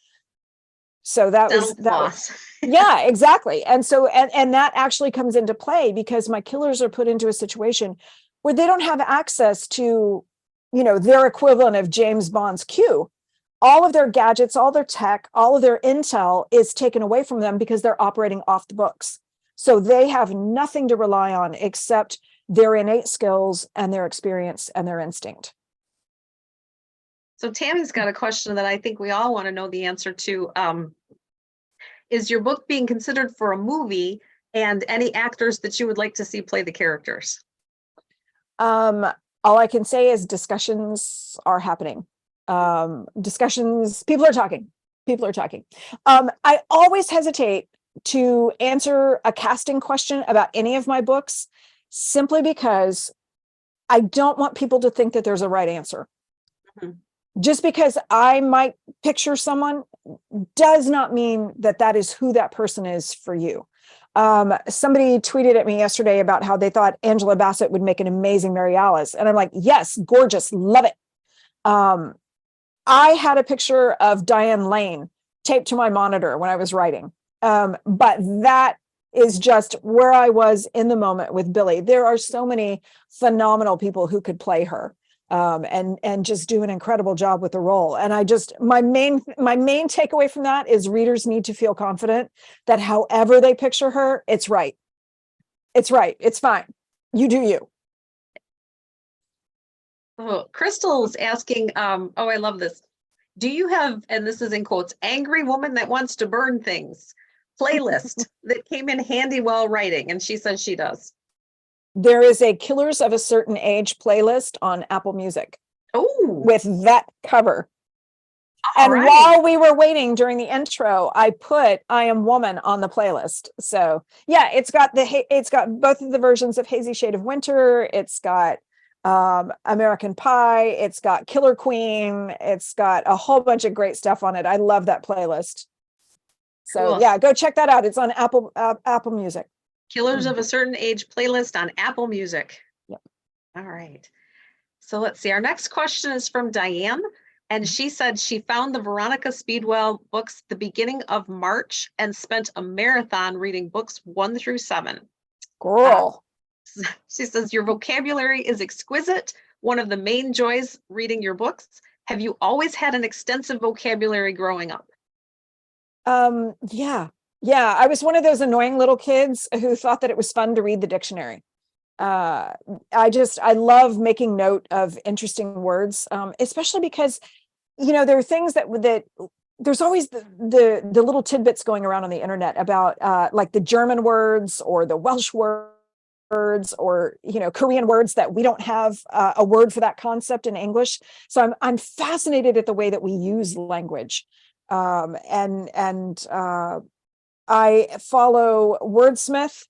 So that was yeah, exactly. And so and that actually comes into play, because my killers are put into a situation where they don't have access to their equivalent of James Bond's Q. All of their gadgets, all their tech, all of their intel is taken away from them because they're operating off the books. So they have nothing to rely on except their innate skills and their experience and their instinct. So Tammy's got a question that I think we all want to know the answer to. Is your book being considered for a movie, and any actors that you would like to see play the characters? All I can say is discussions are happening. People are talking. I always hesitate to answer a casting question about any of my books, simply because I don't want people to think that there's a right answer. Mm-hmm. Just because I might picture someone does not mean that that is who that person is for you. Somebody tweeted at me yesterday about how they thought Angela Bassett would make an amazing Mary Alice. And I'm like, yes, gorgeous, love it. I had a picture of Diane Lane taped to my monitor when I was writing. But that is just where I was in the moment with Billy. There are so many phenomenal people who could play her. And just do an incredible job with the role. And my main takeaway from that is readers need to feel confident that however they picture her, it's right. It's right. It's fine. You do you. Oh, Crystal's asking, I love this. Do you have, and this is in quotes, angry woman that wants to burn things playlist that came in handy while writing? And she says she does. There is a Killers of a Certain Age playlist on Apple Music. Oh, with that cover. And right. While we were waiting during the intro, I put I Am Woman on the playlist. So yeah, it's got both of the versions of Hazy Shade of Winter. It's got American Pie. It's got Killer Queen. It's got a whole bunch of great stuff on it. I love that playlist. So cool. Yeah, go check that out. It's on Apple Music. Killers of a Certain Age playlist on Apple Music. Yep. All right. So let's see. Our next question is from Diane. And she said she found the Veronica Speedwell books the beginning of March and spent a marathon reading books 1 through 7. Girl. She says, your vocabulary is exquisite. One of the main joys reading your books. Have you always had an extensive vocabulary growing up? Yeah, I was one of those annoying little kids who thought that it was fun to read the dictionary. I love making note of interesting words, especially because, there are things that there's always the little tidbits going around on the internet about like the German words or the Welsh words or, Korean words that we don't have a word for that concept in English. So I'm fascinated at the way that we use language. I follow Wordsmith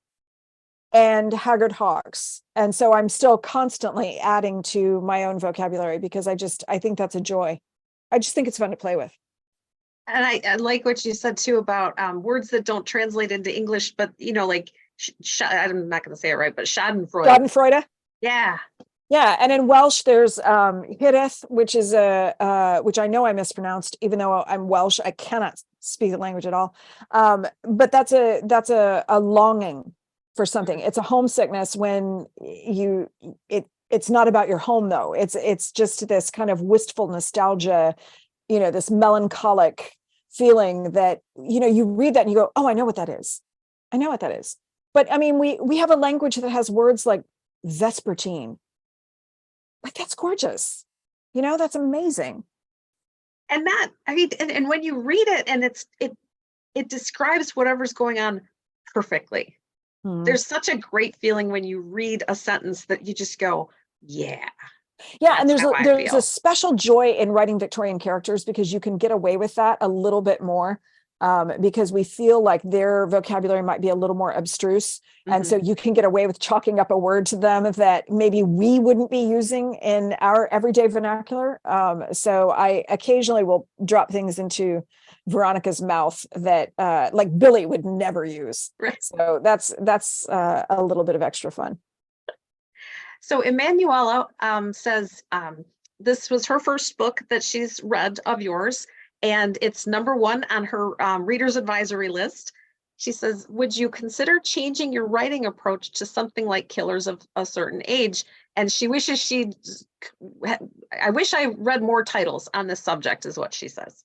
and Haggard Hawks. And so I'm still constantly adding to my own vocabulary because I think that's a joy. I just think it's fun to play with. And I like what you said too about words that don't translate into English, but like, I'm not going to say it right, but Schadenfreude. Schadenfreude? Yeah. Yeah, and in Welsh there's Hiraeth, which is which I know I mispronounced, even though I'm Welsh, I cannot speak the language at all. But that's a longing for something. It's a homesickness when it's not about your home though. It's just this kind of wistful nostalgia, this melancholic feeling that you read that and you go, oh, I know what that is. I know what that is. But I mean, we have a language that has words like vespertine. Like, that's gorgeous. That's amazing. And and when you read it and it describes whatever's going on perfectly. There's such a great feeling when you read a sentence that you just go, yeah. Yeah. And there's a special joy in writing Victorian characters because you can get away with that a little bit more. Because we feel like their vocabulary might be a little more abstruse. And so you can get away with chalking up a word to them that maybe we wouldn't be using in our everyday vernacular. So I occasionally will drop things into Veronica's mouth that like Billy would never use. Right. So that's a little bit of extra fun. So Emanuela says this was her first book that she's read of yours. And it's number 1 on her reader's advisory list. She says, would you consider changing your writing approach to something like Killers of a Certain Age? And she wishes I wish I read more titles on this subject, is what she says.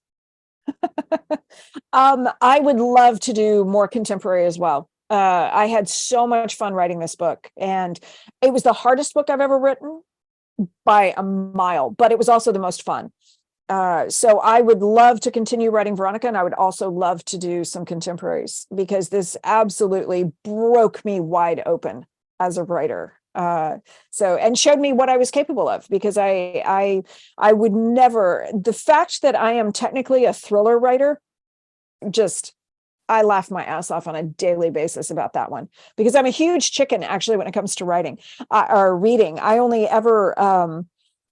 I would love to do more contemporary as well. I had so much fun writing this book, and it was the hardest book I've ever written by a mile, but it was also the most fun. So I would love to continue writing Veronica, and I would also love to do some contemporaries because this absolutely broke me wide open as a writer. And showed me what I was capable of, because I would never, the fact that I am technically a thriller writer, I laugh my ass off on a daily basis about that one, because I'm a huge chicken actually when it comes to writing or reading. I only ever,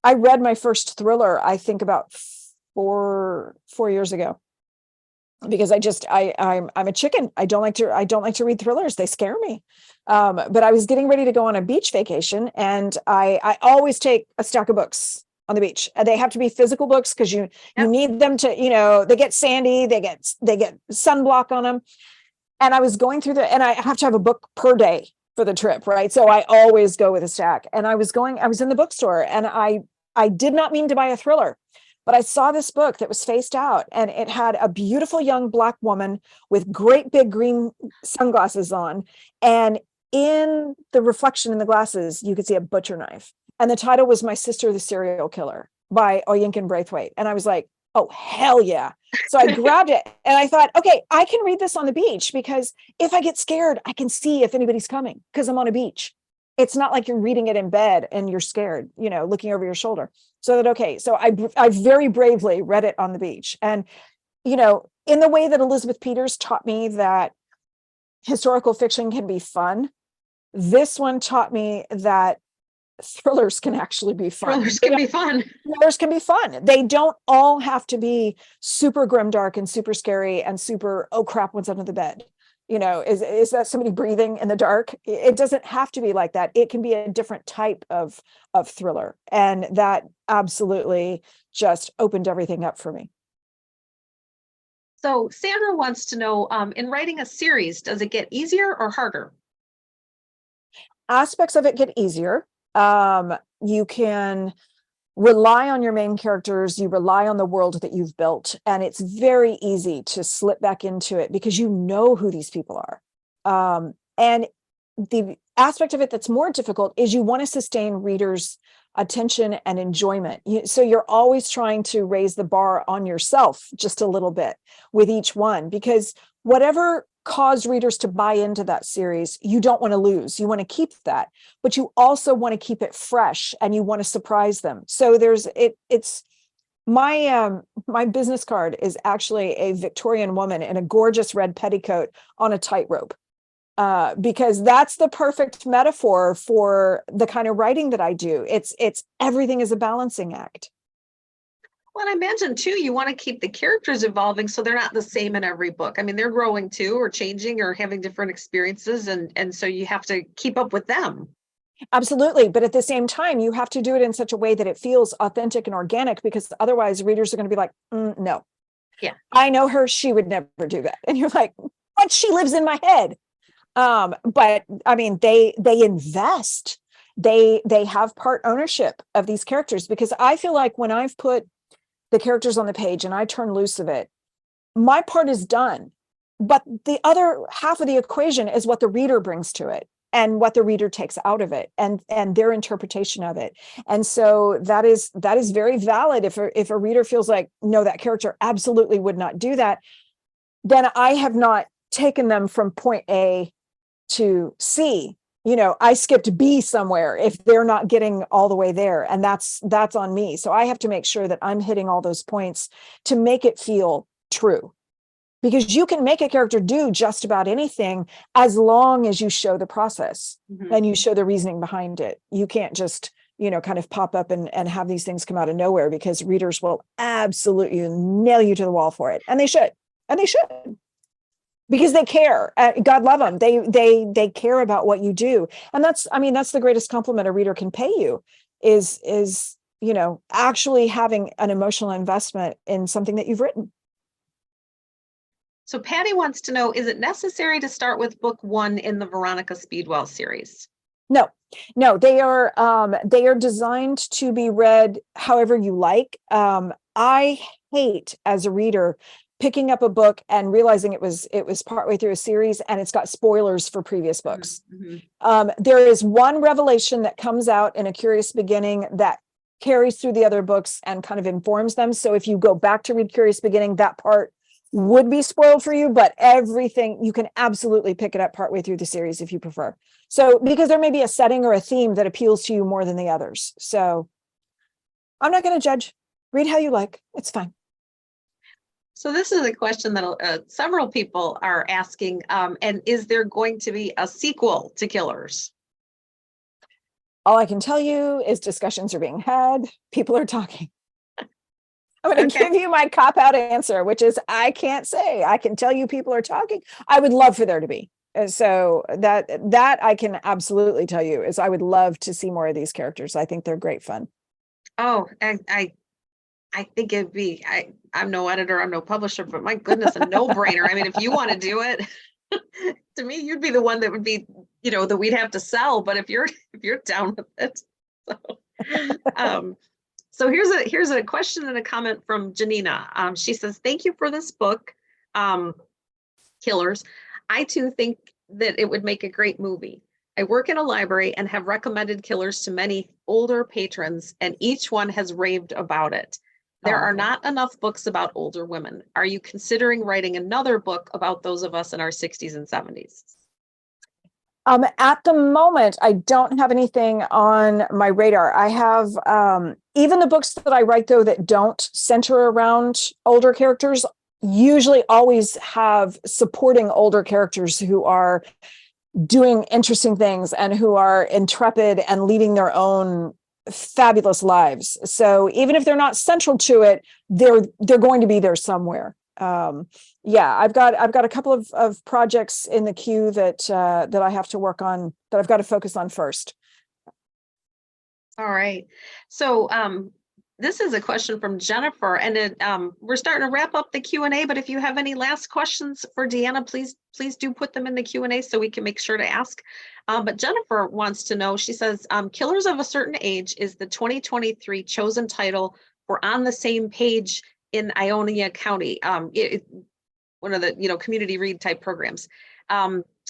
I read my first thriller, I think about four years ago. because I'm a chicken. I don't like to read thrillers. They scare me. But I was getting ready to go on a beach vacation, and I always take a stack of books on the beach. They have to be physical books because you Yep. need them to, they get sandy, they get sunblock on them. And I was going through and I have to have a book per day for the trip, right? So I always go with a stack. And I was in the bookstore, and I did not mean to buy a thriller, but I saw this book that was faced out, and it had a beautiful young Black woman with great big green sunglasses on. And in the reflection in the glasses, you could see a butcher knife. And the title was My Sister, the Serial Killer by Oyinkan Braithwaite. And I was like, oh, hell yeah. So I grabbed it, and I thought, okay, I can read this on the beach, because if I get scared, I can see if anybody's coming because I'm on a beach. It's not like you're reading it in bed and you're scared, looking over your shoulder. So I very bravely read it on the beach. And, in the way that Elizabeth Peters taught me that historical fiction can be fun, this one taught me that thrillers can actually be fun. Thrillers can be fun. Thrillers can be fun. They don't all have to be super grimdark and super scary and super, oh crap, what's under the bed? Is that somebody breathing in the dark? It doesn't have to be like that. It can be a different type of thriller. And that absolutely just opened everything up for me. So Sandra wants to know, in writing a series, does it get easier or harder? Aspects of it get easier. You can rely on your main characters, you rely on the world that you've built, and it's very easy to slip back into it because you know who these people are. And the aspect of it that's more difficult is you want to sustain readers' attention and enjoyment. So you're always trying to raise the bar on yourself just a little bit with each one, because whatever caused readers to buy into that series, you don't want to lose. You want to keep that, but you also want to keep it fresh, and you want to surprise them. So it's my business card is actually a Victorian woman in a gorgeous red petticoat on a tightrope, because that's the perfect metaphor for the kind of writing that I do. It's everything is a balancing act. Well, I imagine too, you want to keep the characters evolving so they're not the same in every book. I mean, they're growing too, or changing, or having different experiences. And so you have to keep up with them. Absolutely. But at the same time, you have to do it in such a way that it feels authentic and organic, because otherwise readers are going to be like, no. Yeah. I know her. She would never do that. And you're like, but she lives in my head. But I mean, they invest, they have part ownership of these characters, because I feel like when I've put the characters on the page and I turn loose of it, my part is done. But the other half of the equation is what the reader brings to it, and what the reader takes out of it, and their interpretation of it. And so that is very valid. If a reader feels like, no, that character absolutely would not do that, then I have not taken them from point A to C. I skipped B somewhere if they're not getting all the way there, and that's on me. So I have to make sure that I'm hitting all those points to make it feel true, because you can make a character do just about anything as long as you show the process and you show the reasoning behind it. You can't just, kind of pop up and have these things come out of nowhere, because readers will absolutely nail you to the wall for it. And they should. Because they care. God love them. They care about what you do. And that's the greatest compliment a reader can pay you is actually having an emotional investment in something that you've written. So Patty wants to know, is it necessary to start with book 1 in the Veronica Speedwell series? No, they are designed to be read however you like. I hate, as a reader, picking up a book and realizing it was partway through a series and it's got spoilers for previous books. There is one revelation that comes out in A Curious Beginning that carries through the other books and kind of informs them. So if you go back to read Curious Beginning, that part would be spoiled for you, but everything, you can absolutely pick it up partway through the series if you prefer. So, because there may be a setting or a theme that appeals to you more than the others. So I'm not going to judge. Read how you like. It's fine. So this is a question that several people are asking. And is there going to be a sequel to Killers? All I can tell you is discussions are being had. People are talking. I'm going to Okay. give you my cop-out answer, which is I can't say. I can tell you people are talking. I would love for there to be. So that I can absolutely tell you is I would love to see more of these characters. I think they're great fun. Oh, I think it'd be, I'm no editor, I'm no publisher, but my goodness, a no-brainer. I mean, if you want to do it, to me, you'd be the one that would be, that we'd have to sell. But if you're down with it, so here's a question and a comment from Janina. She says, "Thank you for this book, Killers. I too think that it would make a great movie. I work in a library and have recommended Killers to many older patrons, and each one has raved about it. There are not enough books about older women. Are you considering writing another book about those of us in our 60s and 70s? At the moment, I don't have anything on my radar. I have even the books that I write, though, that don't center around older characters, usually always have supporting older characters who are doing interesting things and who are intrepid and leading their own fabulous lives. So even if they're not central to it, they're going to be there somewhere. Yeah, I've got a couple of projects in the queue that I have to work on, that I've got to focus on first. All right. So this is a question from Jennifer, and we're starting to wrap up the Q&A, but if you have any last questions for Deanna, please do put them in the Q&A so we can make sure to ask. But Jennifer wants to know, she says, Killers of a Certain Age is the 2023 chosen title for On the Same Page in Ionia County, one of the community read type programs,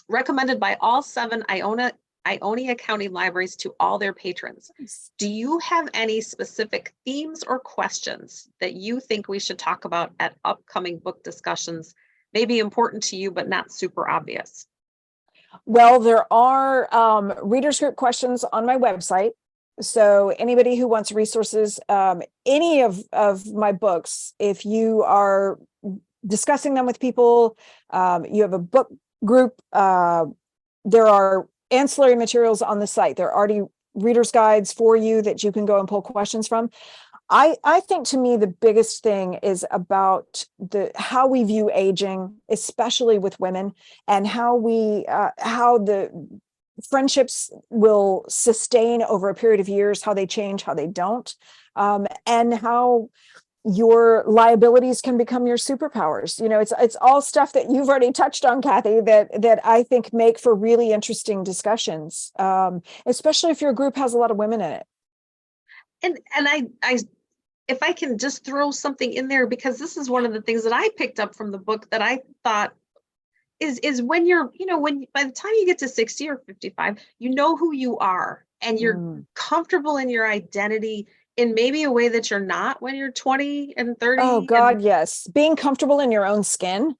recommended by all 7 Ionia County libraries to all their patrons. Do you have any specific themes or questions that you think we should talk about at upcoming book discussions, maybe important to you but not super obvious? Well, there are readers group questions on my website. So anybody who wants resources, any of my books, if you are discussing them with people, you have a book group, there are ancillary materials on the site. There are already reader's guides for you that you can go and pull questions from. I think, to me, the biggest thing is about how we view aging, especially with women, and how the friendships will sustain over a period of years, how they change, how they don't, and how your liabilities can become your superpowers. It's all stuff that you've already touched on, Cathy, that I think make for really interesting discussions, especially if your group has a lot of women in it. And I if I can just throw something in there, because this is one of the things that I picked up from the book that I thought is when you're, when by the time you get to 60 or 55, you know who you are and you're comfortable in your identity in maybe a way that you're not when you're 20 and 30. Oh God, yes. Being comfortable in your own skin.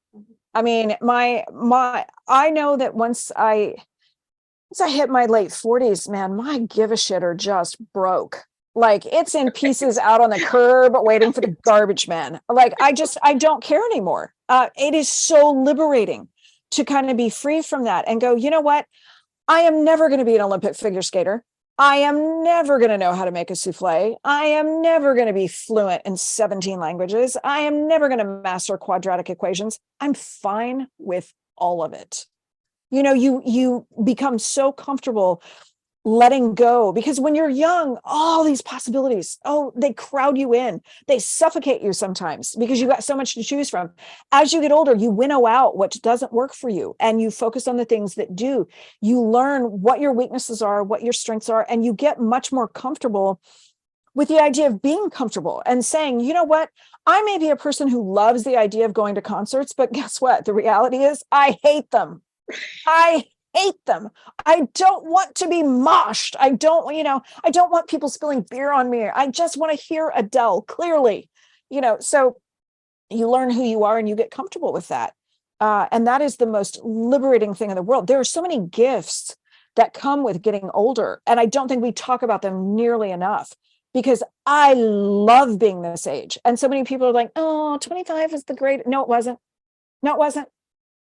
I mean, I know that once I hit my late 40s, man, my give a shit are just broke. Like, it's in pieces out on the curb waiting for the garbage man. Like, I don't care anymore. It is so liberating to kind of be free from that and go, you know what? I am never going to be an Olympic figure skater. I am never going to know how to make a souffle. I am never going to be fluent in 17 languages. I am never going to master quadratic equations. I'm fine with all of it. You become so comfortable letting go, because when you're young, all these possibilities, they crowd you in. They suffocate you sometimes because you've got so much to choose from. As you get older, you winnow out what doesn't work for you and you focus on the things that do. You learn what your weaknesses are, what your strengths are, and you get much more comfortable with the idea of being comfortable and saying, you know what, I may be a person who loves the idea of going to concerts, but guess what? The reality is I hate them. I hate them. I don't want to be moshed. I don't want people spilling beer on me. I just want to hear Adele clearly, so you learn who you are and you get comfortable with that. And that is the most liberating thing in the world. There are so many gifts that come with getting older, and I don't think we talk about them nearly enough, because I love being this age. And so many people are like, 25 is the great. No, it wasn't.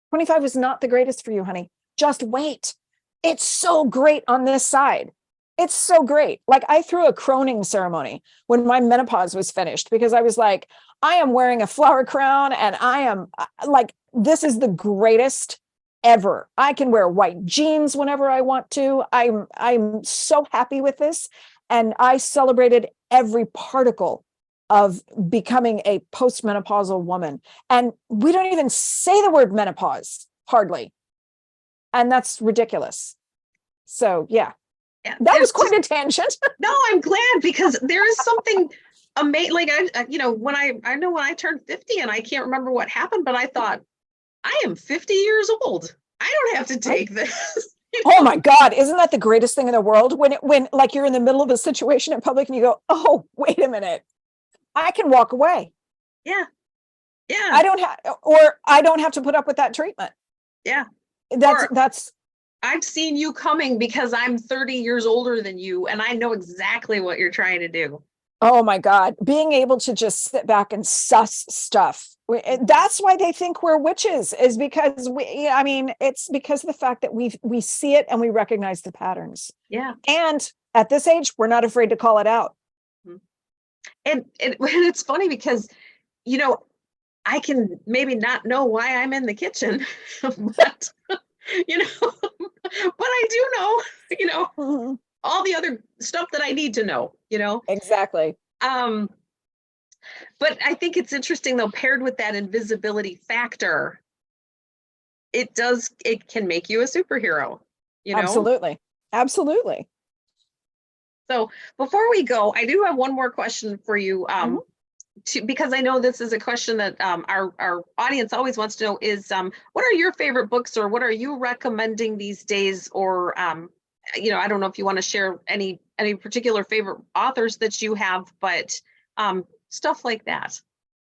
25 was not the greatest for you, honey. Just wait. It's so great on this side. It's so great. Like I threw a croning ceremony when my menopause was finished because I was like, I am wearing a flower crown and I am like, this is the greatest ever. I can wear white jeans whenever I want to. I'm so happy with this. And I celebrated every particle of becoming a postmenopausal woman. And we don't even say the word menopause, hardly. And that's ridiculous. So yeah. Yeah, That was quite a tangent. No, I'm glad because there is something amazing. Like when I turned 50 and I can't remember what happened, but I thought I am 50 years old. I don't have to take this. Oh my God. Isn't that the greatest thing in the world? When like you're in the middle of a situation in public and you go, oh, wait a minute. I can walk away. Yeah. Yeah. I don't have to put up with that treatment. Yeah. That's I've seen you coming because I'm 30 years older than you, and I know exactly what you're trying to do. Oh my God. Being able to just sit back and suss stuff. That's why they think we're witches, is because it's because of the fact that we see it and we recognize the patterns. Yeah. And at this age, we're not afraid to call it out. And it's funny because, I can maybe not know why I'm in the kitchen, but but I do know, Mm-hmm. all the other stuff that I need to know, Exactly. But I think it's interesting though, paired with that invisibility factor, it can make you a superhero, Absolutely. Absolutely. So before we go, I do have one more question for you. Because I know this is a question that our audience always wants to know is, what are your favorite books, or what are you recommending these days? Or, I don't know if you want to share any particular favorite authors that you have, but stuff like that.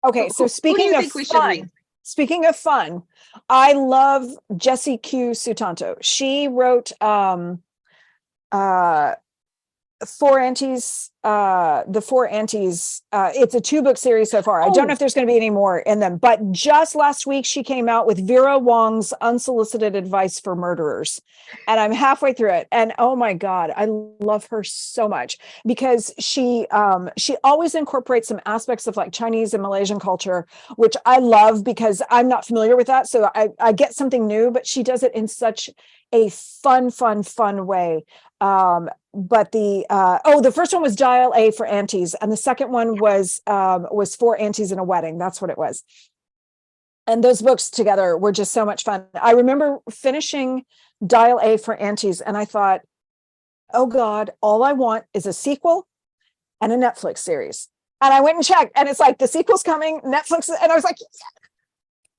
Okay, so speaking of fun, I love Jessie Q. Sutanto. She wrote Four Aunties, the Four Aunties. It's a 2-book series so far. I don't know if there's going to be any more in them, but just last week she came out with Vera Wong's Unsolicited Advice for Murderers, and I'm halfway through it. And oh my God, I love her so much because she always incorporates some aspects of like Chinese and Malaysian culture, which I love because I'm not familiar with that. So I get something new, but she does it in such a fun way. But the first one was Dial A for Aunties, and the second one was Four Aunties in a Wedding. That's what it was. And those books together were just so much fun. I remember finishing Dial A for Aunties, and I thought, oh God, all I want is a sequel and a Netflix series. And I went and checked, and it's like the sequel's coming, Netflix, and I was like,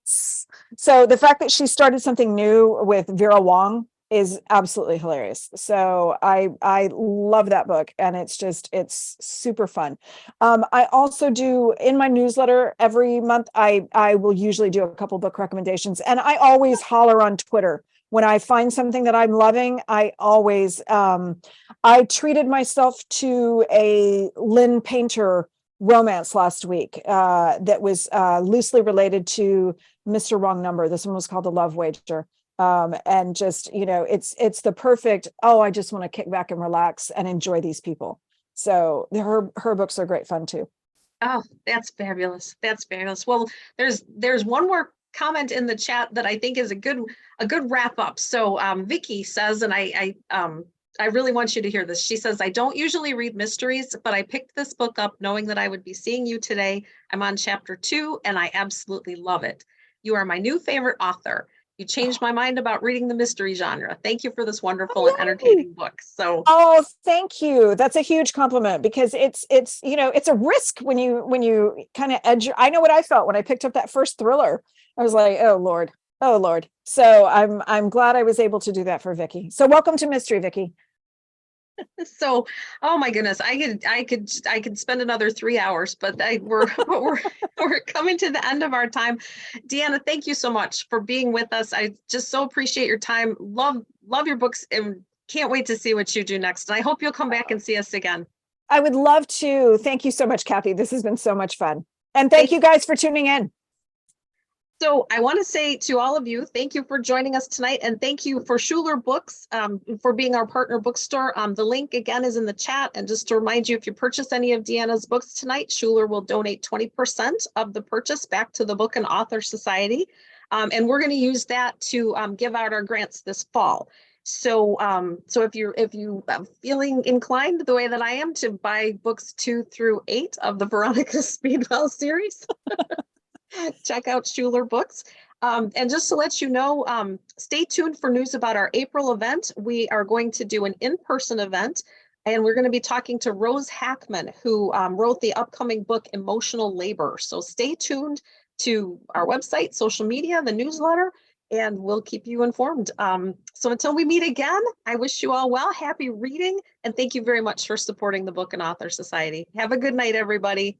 yes. So the fact that she started something new with Vera Wong is absolutely hilarious. So I love that book, and it's super fun. I also do in my newsletter every month. I will usually do a couple book recommendations, and I always holler on Twitter when I find something that I'm loving. I always I treated myself to a Lynn Painter romance last week that was loosely related to Mr. Wrong Number. This one was called The Love Wager. And just, it's the perfect, I just want to kick back and relax and enjoy these people. So her books are great fun too. Oh, that's fabulous. That's fabulous. Well, there's one more comment in the chat that I think is a good wrap up. So Vicky says, and I really want you to hear this. She says, I don't usually read mysteries, but I picked this book up knowing that I would be seeing you today. I'm on chapter 2 and I absolutely love it. You are my new favorite author. You changed my mind about reading the mystery genre. Thank you for this wonderful and entertaining book. So, thank you. That's a huge compliment because it's a risk when you kind of edge. I know what I felt when I picked up that first thriller. I was like, oh Lord. So I'm glad I was able to do that for Vicky. So welcome to Mystery, Vicky. So, oh my goodness, I could spend another 3 hours, but we're coming to the end of our time. Deanna, thank you so much for being with us. I just so appreciate your time. Love your books, and can't wait to see what you do next. And I hope you'll come back and see us again. I would love to. Thank you so much, Kathy. This has been so much fun. And thank you guys for tuning in. So I want to say to all of you, thank you for joining us tonight, and thank you for Schuler Books for being our partner bookstore. The link again is in the chat, and just to remind you, if you purchase any of Deanna's books tonight, Schuler will donate 20% of the purchase back to the Book and Author Society, and we're going to use that to give out our grants this fall. So, so if you feeling inclined the way that I am to buy books 2 through 8 of the Veronica Speedwell series. Check out Schuler Books. And just to let you know, stay tuned for news about our April event. We are going to do an in-person event, and we're going to be talking to Rose Hackman, who wrote the upcoming book, Emotional Labor. So stay tuned to our website, social media, the newsletter, and we'll keep you informed. So until we meet again, I wish you all well, happy reading, and thank you very much for supporting the Book and Author Society. Have a good night, everybody.